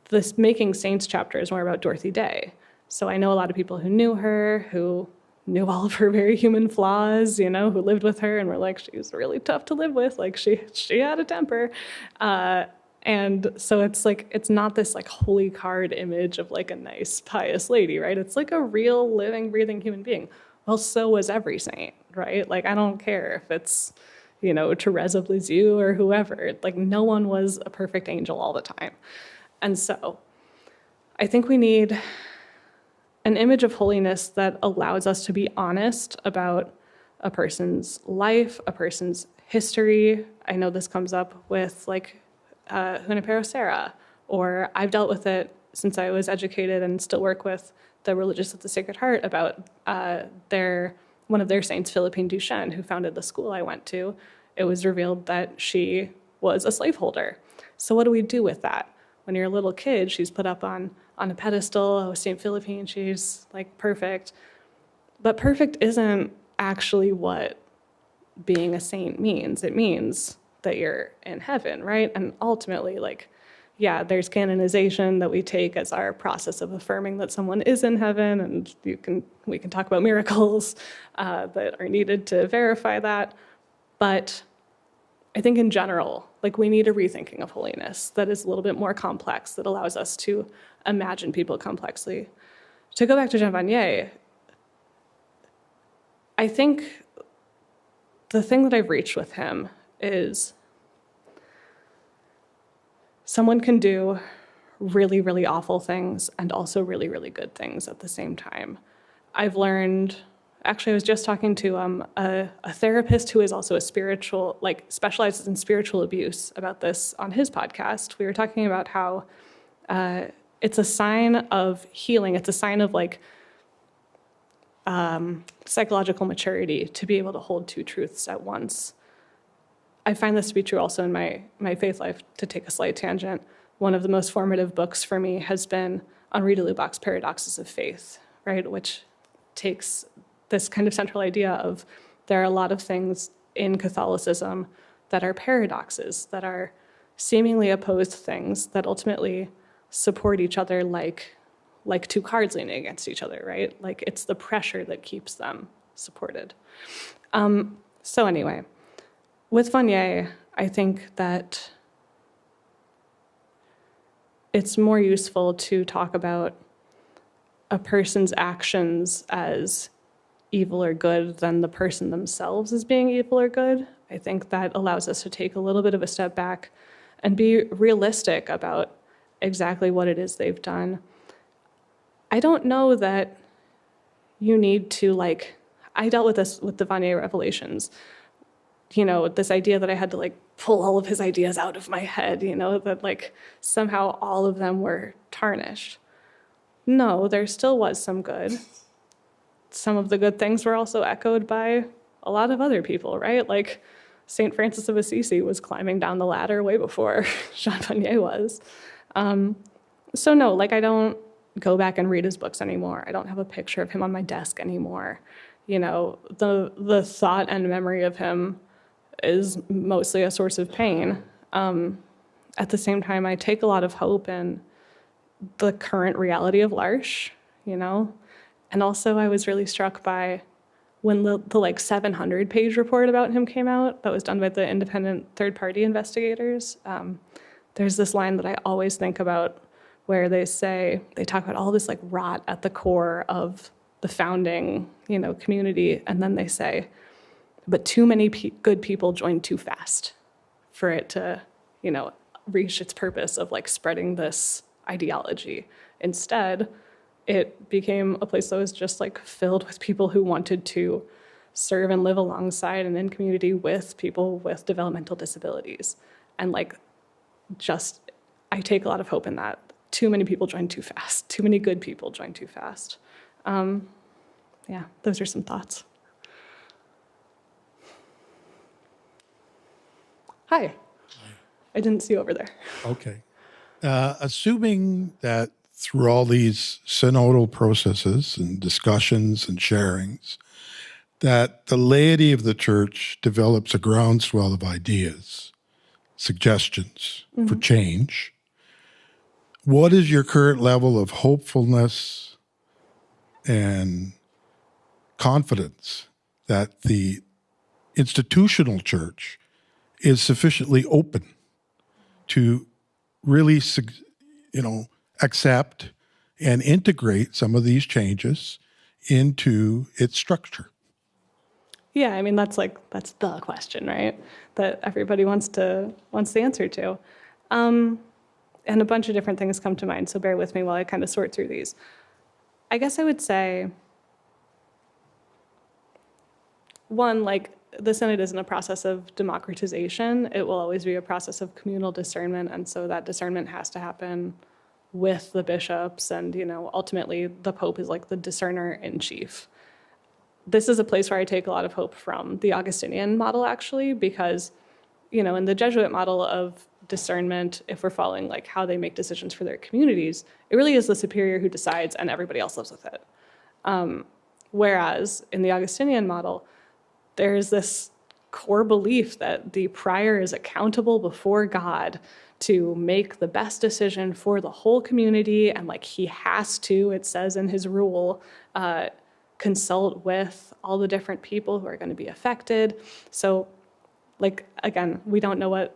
This Making Saints chapter is more about Dorothy Day. So I know a lot of people who knew her, who knew all of her very human flaws, you know, who lived with her and were like, she was really tough to live with. Like, she had a temper. And so it's like, it's not this like holy card image of like a nice, pious lady, right? It's like a real living, breathing human being. Well, so was every saint, right? Like, I don't care if it's, you know, Teresa of Lisieux or whoever. Like, no one was a perfect angel all the time. And so I think we need an image of holiness that allows us to be honest about a person's life, a person's history. I know this comes up with like Junipero Serra, or I've dealt with it since I was educated and still work with the Religious of the Sacred Heart about one of their saints, Philippine Duchesne, who founded the school I went to. It was revealed that she was a slaveholder. So what do we do with that? When you're a little kid, she's put up on a pedestal. Oh, St. Philippine, she's like perfect. But perfect isn't actually what being a saint means. It means that you're in heaven, right? And ultimately, like, yeah, there's canonization that we take as our process of affirming that someone is in heaven, and we can talk about miracles that are needed to verify that. But I think in general, like, we need a rethinking of holiness that is a little bit more complex, that allows us to imagine people complexly. To go back to Jean Vanier, I think the thing that I've reached with him is someone can do really, really awful things and also really, really good things at the same time. I've learned, actually, I was just talking to a therapist who is also a spiritual, like, specializes in spiritual abuse about this on his podcast. We were talking about how it's a sign of healing. It's a sign of, like, psychological maturity to be able to hold two truths at once. I find this to be true also in my faith life. To take a slight tangent, one of the most formative books for me has been Henri de Lubac's Paradoxes of Faith, right, which takes this kind of central idea of there are a lot of things in Catholicism that are paradoxes, that are seemingly opposed things that ultimately support each other like two cards leaning against each other, right? Like, it's the pressure that keeps them supported. So anyway, with Vanier, I think that it's more useful to talk about a person's actions as evil or good than the person themselves as being evil or good. I think that allows us to take a little bit of a step back and be realistic about exactly what it is they've done. I don't know that you need to, like, I dealt with this with the Vanier revelations. You know, this idea that I had to, like, pull all of his ideas out of my head, you know, that, like, somehow all of them were tarnished. No, there still was some good. Some of the good things were also echoed by a lot of other people, right? Like, St. Francis of Assisi was climbing down the ladder way before Jean Vanier was. So no, like, I don't go back and read his books anymore. I don't have a picture of him on my desk anymore. You know, the thought and memory of him is mostly a source of pain. At the same time, I take a lot of hope in the current reality of L'Arche, you know? And also, I was really struck by when the like 700-page report about him came out that was done by the independent third-party investigators. There's this line that I always think about where they talk about all this, like, rot at the core of the founding, you know, community, and then they say, but too many good people joined too fast for it to, you know, reach its purpose of, like, spreading this ideology. Instead, it became a place that was just, like, filled with people who wanted to serve and live alongside and in community with people with developmental disabilities. And, like, just, I take a lot of hope in that. Too many people joined too fast. Too many good people joined too fast. Yeah, those are some thoughts. Hi. I didn't see you over there. Okay. Assuming that through all these synodal processes and discussions and sharings, that the laity of the church develops a groundswell of ideas, suggestions for change, what is your current level of hopefulness and confidence that the institutional church is sufficiently open to really, accept and integrate some of these changes into its structure? Yeah, I mean, that's the question, right? That everybody wants the answer to. And a bunch of different things come to mind, so bear with me while I kind of sort through these. I guess I would say, one, like, the Synod isn't a process of democratization. It will always be a process of communal discernment, and so that discernment has to happen with the bishops, and, you know, ultimately the Pope is like the discerner in chief. This is a place where I take a lot of hope from the Augustinian model, actually, because, you know, in the Jesuit model of discernment, if we're following, like, how they make decisions for their communities, it really is the superior who decides and everybody else lives with it. Whereas in the Augustinian model, there's this core belief that the prior is accountable before God to make the best decision for the whole community, and like he has to, it says in his rule, consult with all the different people who are going to be affected. So, like, again, we don't know what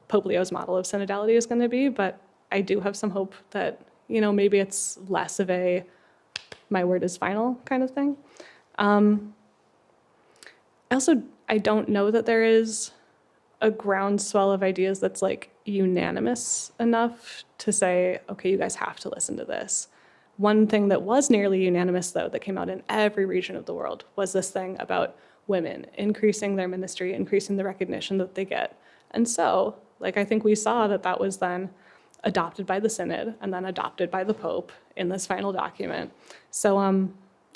Pope Leo's model of synodality is going to be, but I do have some hope that, you know, maybe it's less of a my word is final kind of thing. I don't know that there is a groundswell of ideas that's like unanimous enough to say, okay, you guys have to listen to this. One thing that was nearly unanimous, though, that came out in every region of the world was this thing about women increasing their ministry, increasing the recognition that they get. And so, like, I think we saw that that was then adopted by the Synod and then adopted by the Pope in this final document. So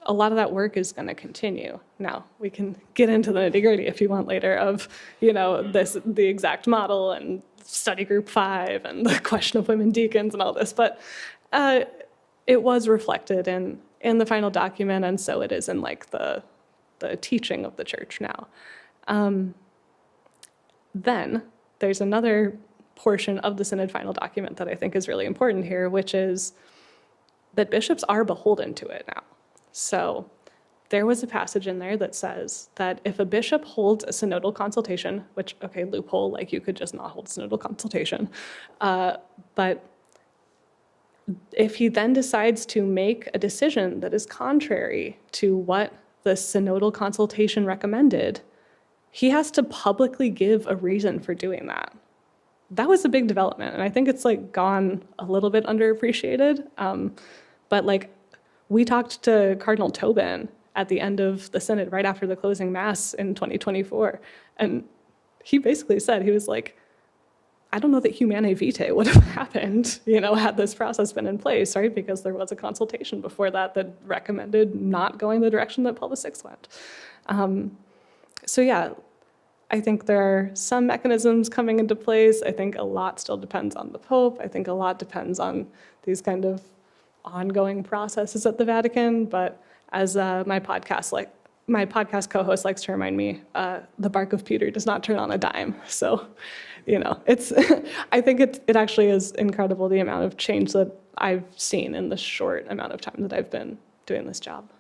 a lot of that work is going to continue. Now, we can get into the nitty-gritty if you want later of, you know, the exact model and study group 5 and the question of women deacons and all this, but it was reflected in the final document, and so it is in like the teaching of the church now. Then there's another portion of the Synod final document that I think is really important here, which is that bishops are beholden to it now. So there was a passage in there that says that if a bishop holds a synodal consultation, which, okay, loophole, like you could just not hold a synodal consultation, but if he then decides to make a decision that is contrary to what the synodal consultation recommended, he has to publicly give a reason for doing that. That was a big development, and I think it's like gone a little bit underappreciated. But like, we talked to Cardinal Tobin at the end of the Synod, right after the closing Mass in 2024, and he basically said, he was like, I don't know that Humanae Vitae would have happened, you know, had this process been in place, right? Because there was a consultation before that recommended not going the direction that Paul VI went. So yeah, I think there are some mechanisms coming into place. I think a lot still depends on the Pope. I think a lot depends on these kind of ongoing processes at the Vatican. But as my podcast co-host likes to remind me, the bark of Peter does not turn on a dime. So, you know, it's I think it actually is incredible the amount of change that I've seen in the short amount of time that I've been doing this job.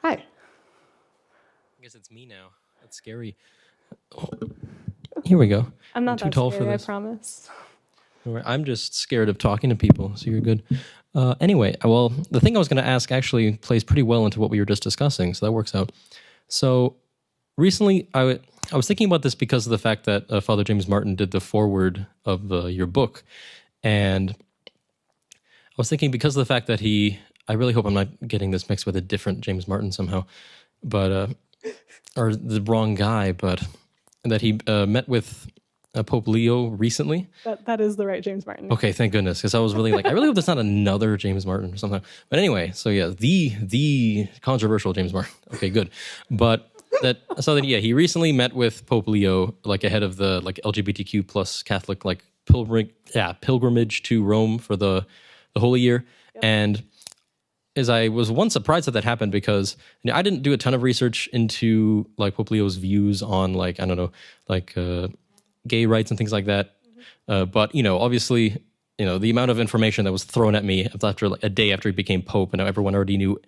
Hi. I guess it's me now. That's scary. Oh. Here we go. I'm not too that tall scary, for this. I promise. I'm just scared of talking to people, so you're good. Anyway, well, the thing I was going to ask actually plays pretty well into what we were just discussing, so that works out. So recently, I was thinking about this because of the fact that Father James Martin did the foreword of your book, and I was thinking because of the fact that I really hope I'm not getting this mixed with a different James Martin somehow, but or the wrong guy, but that he met with Pope Leo recently. That is the right James Martin. Okay, thank goodness, because I was really like, I really hope that's not another James Martin or something. But anyway, so yeah, the controversial James Martin. Okay, good. But he recently met with Pope Leo, like ahead of the like LGBTQ plus Catholic like pilgrimage to Rome for the Holy Year. Yep. And as I was once surprised that that happened because I didn't do a ton of research into like Pope Leo's views on like, I don't know, like gay rights and things like that. But, you know, obviously, you know, the amount of information that was thrown at me after like a day after he became Pope, and everyone already knew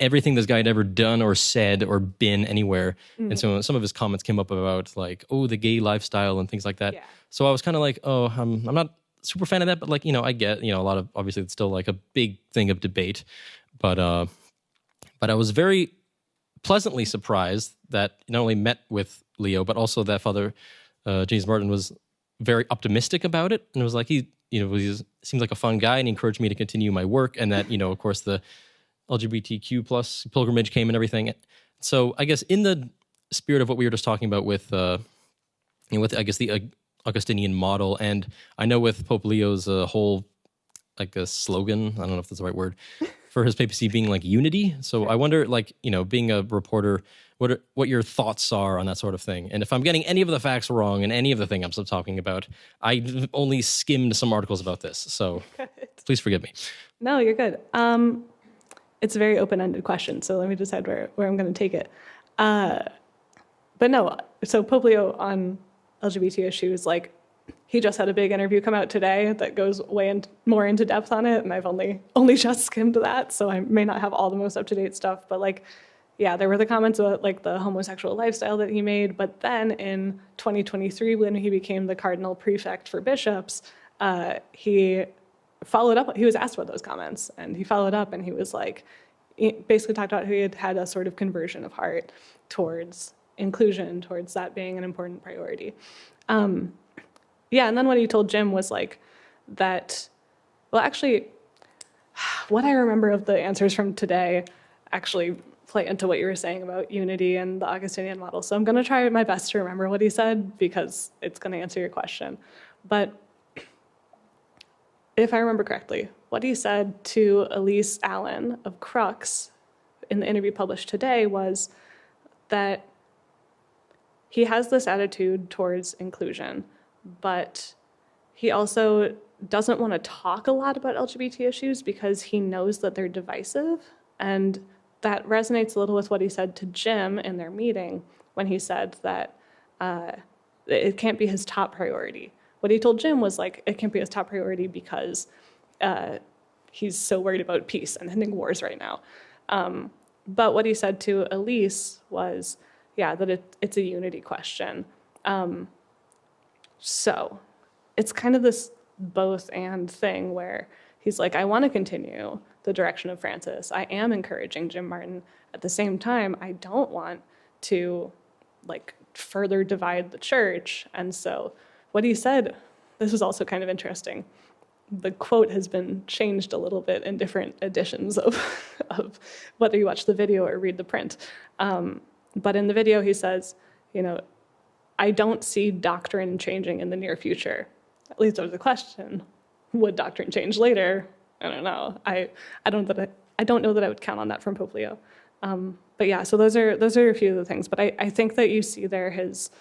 everything this guy had ever done or said or been anywhere. Mm-hmm. And so some of his comments came up about like, oh, the gay lifestyle and things like that. Yeah. So I was kind of like, oh, I'm not super fan of that, but like, you know, I get, you know, a lot of, obviously it's still like a big thing of debate. But I was very pleasantly surprised that he not only met with Leo, but also that Father James Martin was very optimistic about it, and it was like he seemed like a fun guy, and he encouraged me to continue my work, and that, you know, of course, the LGBTQ plus pilgrimage came and everything. So I guess in the spirit of what we were just talking about with I guess the Augustinian model, and I know with Pope Leo's whole like a slogan, I don't know if that's the right word, for his papacy being like unity. So I wonder, like, you know, being a reporter, what your thoughts are on that sort of thing. And if I'm getting any of the facts wrong in any of the thing I'm still talking about, I only skimmed some articles about this. So please forgive me. No, you're good. It's a very open-ended question, so let me decide where I'm going to take it. but no, so Pope Leo on LGBT issues, like, he just had a big interview come out today that goes more into depth on it, and I've only just skimmed that, so I may not have all the most up-to-date stuff, but like, yeah, there were the comments about like the homosexual lifestyle that he made, but then in 2023, when he became the cardinal prefect for bishops, he followed up. He was asked about those comments, and he followed up, and he was like, he basically talked about how he had had a sort of conversion of heart towards inclusion, towards that being an important priority. Yeah, and then what he told Jim was like that, well, actually, what I remember of the answers from today actually play into what you were saying about unity and the Augustinian model. So I'm going to try my best to remember what he said because it's going to answer your question. But if I remember correctly, what he said to Elise Allen of Crux in the interview published today was that he has this attitude towards inclusion, but he also doesn't want to talk a lot about LGBT issues because he knows that they're divisive. And that resonates a little with what he said to Jim in their meeting when he said that it can't be his top priority. What he told Jim was like, it can't be his top priority because he's so worried about peace and ending wars right now. But what he said to Elise was, yeah, that it's a unity question. So it's kind of this both and thing where he's like, I want to continue the direction of Francis. I am encouraging Jim Martin. At the same time, I don't want to like further divide the church. And so what he said, this was also kind of interesting. The quote has been changed a little bit in different editions of whether you watch the video or read the print. But in the video, he says, you know, I don't see doctrine changing in the near future. At least that was the question. Would doctrine change later? I don't know. I don't know that I would count on that from Pope Leo. But yeah, so those are a few of the things. But I think that you see there his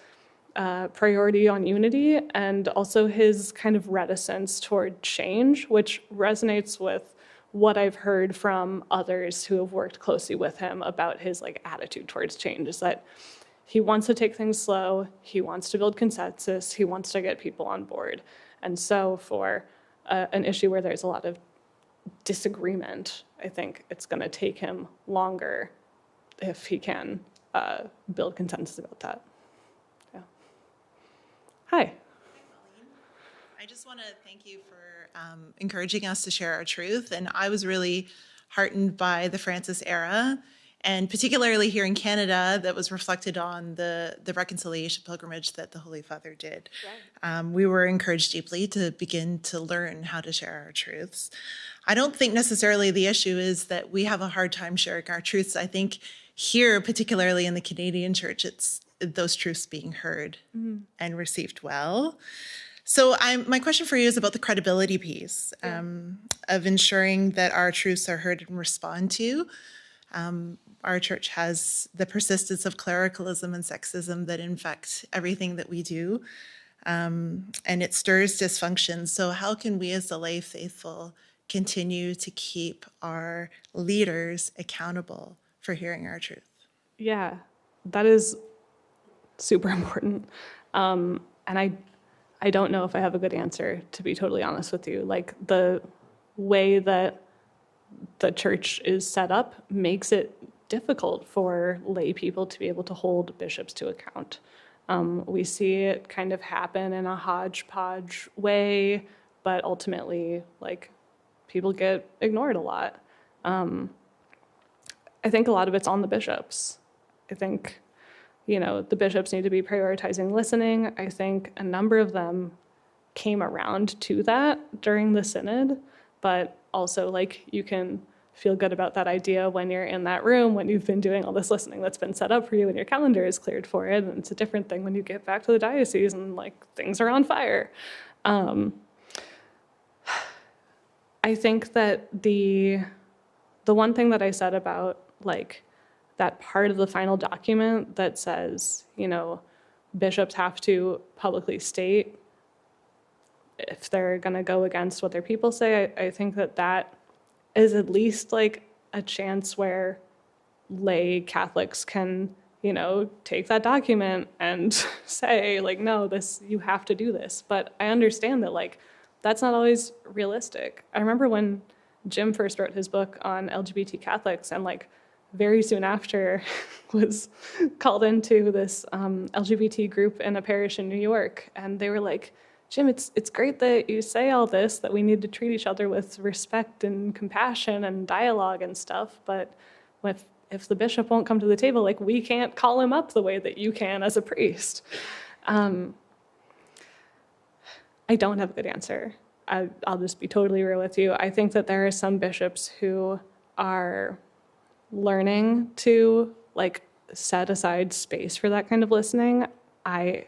priority on unity and also his kind of reticence toward change, which resonates with what I've heard from others who have worked closely with him about his like attitude towards change, is that he wants to take things slow, he wants to build consensus, he wants to get people on board. And so for an issue where there's a lot of disagreement, I think it's going to take him longer if he can build consensus about that. Yeah. Hi. Colleen. I just want to thank you for encouraging us to share our truth. And I was really heartened by the Francis era, and particularly here in Canada, that was reflected on the reconciliation pilgrimage that the Holy Father did. Right. We were encouraged deeply to begin to learn how to share our truths. I don't think necessarily the issue is that we have a hard time sharing our truths. I think here, particularly in the Canadian church, it's those truths being heard and received well. So my question for you is about the credibility piece of ensuring that our truths are heard and responded to. Our church has the persistence of clericalism and sexism that infect everything that we do, and it stirs dysfunction. So how can we as the lay faithful continue to keep our leaders accountable for hearing our truth? Yeah, that is super important. And I don't know if I have a good answer, to be totally honest with you. Like, the way that the church is set up makes it difficult for lay people to be able to hold bishops to account. We see it kind of happen in a hodgepodge way, but ultimately, like, people get ignored a lot. I think a lot of it's on the bishops. I think, you know, the bishops need to be prioritizing listening. I think a number of them came around to that during the synod, but also, like, you can feel good about that idea when you're in that room, when you've been doing all this listening that's been set up for you and your calendar is cleared for it. And it's a different thing when you get back to the diocese and like things are on fire. I think that the one thing that I said about like that part of the final document that says, you know, bishops have to publicly state if they're going to go against what their people say, I think that is at least like a chance where lay Catholics can take that document and say, like, no, you have to do this. But I understand that, like, that's not always realistic. I remember when Jim first wrote his book on LGBT Catholics, and, like, very soon after was called into this LGBT group in a parish in New York. And they were like, Jim, it's great that you say all this, that we need to treat each other with respect and compassion and dialogue and stuff. But if the bishop won't come to the table, like, we can't call him up the way that you can as a priest. I don't have a good answer. I'll just be totally real with you. I think that there are some bishops who are learning to, like, set aside space for that kind of listening. I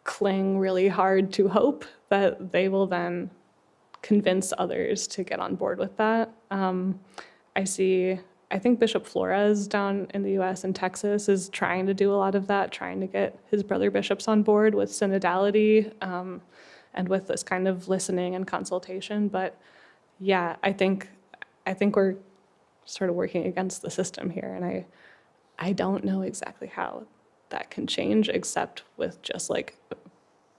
cling really hard to hope that they will then convince others to get on board with that. I think Bishop Flores down in the US and Texas is trying to do a lot of that, trying to get his brother bishops on board with synodality and with this kind of listening and consultation. But yeah, I think we're sort of working against the system here, and I don't know exactly how that can change, except with just, like,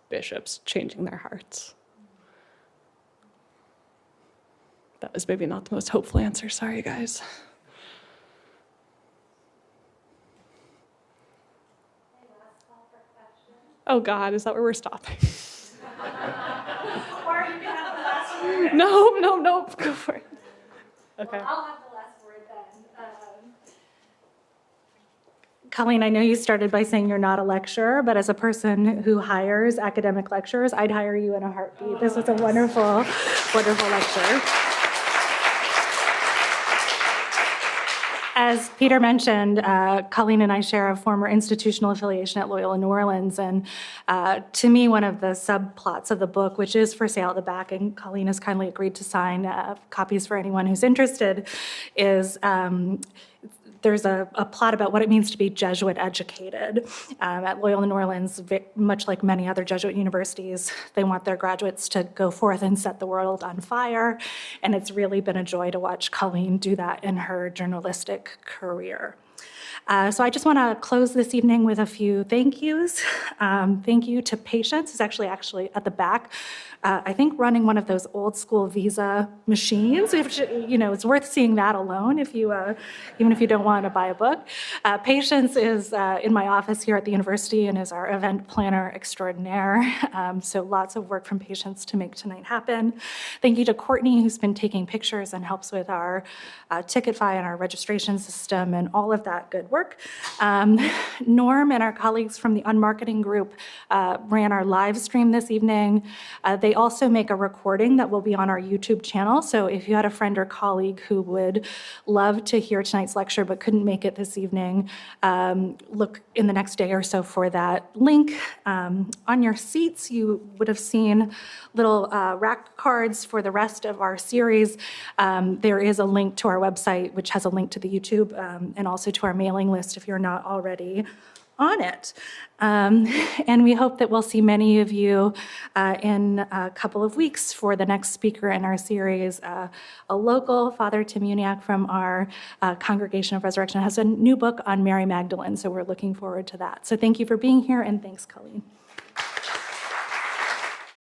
bishops changing their hearts. That was maybe not the most hopeful answer. Sorry, guys. Oh God, is that where we're stopping? Or you can have the last word. No, go for it. Okay. Well, I'll have the last word then. Colleen, I know you started by saying you're not a lecturer, but as a person who hires academic lecturers, I'd hire you in a heartbeat. This was a wonderful, wonderful lecture. As Peter mentioned, Colleen and I share a former institutional affiliation at Loyola New Orleans, and to me, one of the subplots of the book, which is for sale at the back, and Colleen has kindly agreed to sign copies for anyone who's interested, is there's a plot about what it means to be Jesuit educated. At Loyola New Orleans, much like many other Jesuit universities, they want their graduates to go forth and set the world on fire. And it's really been a joy to watch Colleen do that in her journalistic career. So I just want to close this evening with a few thank yous. Thank you to Patience, who's actually at the back. I think running one of those old school Visa machines. It's worth seeing that alone even if you don't want to buy a book. Patience is in my office here at the university and is our event planner extraordinaire. So lots of work from Patience to make tonight happen. Thank you to Courtney, who's been taking pictures and helps with our Ticketfy and our registration system and all of that good work. Norm and our colleagues from the Unmarketing group ran our live stream this evening. They also make a recording that will be on our YouTube channel. So if you had a friend or colleague who would love to hear tonight's lecture but couldn't make it this evening, look in the next day or so for that link. On your seats, you would have seen little rack cards for the rest of our series. There is a link to our website, which has a link to the YouTube and also to our mailing list if you're not already on it. And we hope that we'll see many of you in a couple of weeks for the next speaker in our series. A local, Father Tim Uniac from our Congregation of Resurrection, has a new book on Mary Magdalene, so we're looking forward to that. So thank you for being here, and thanks, Colleen.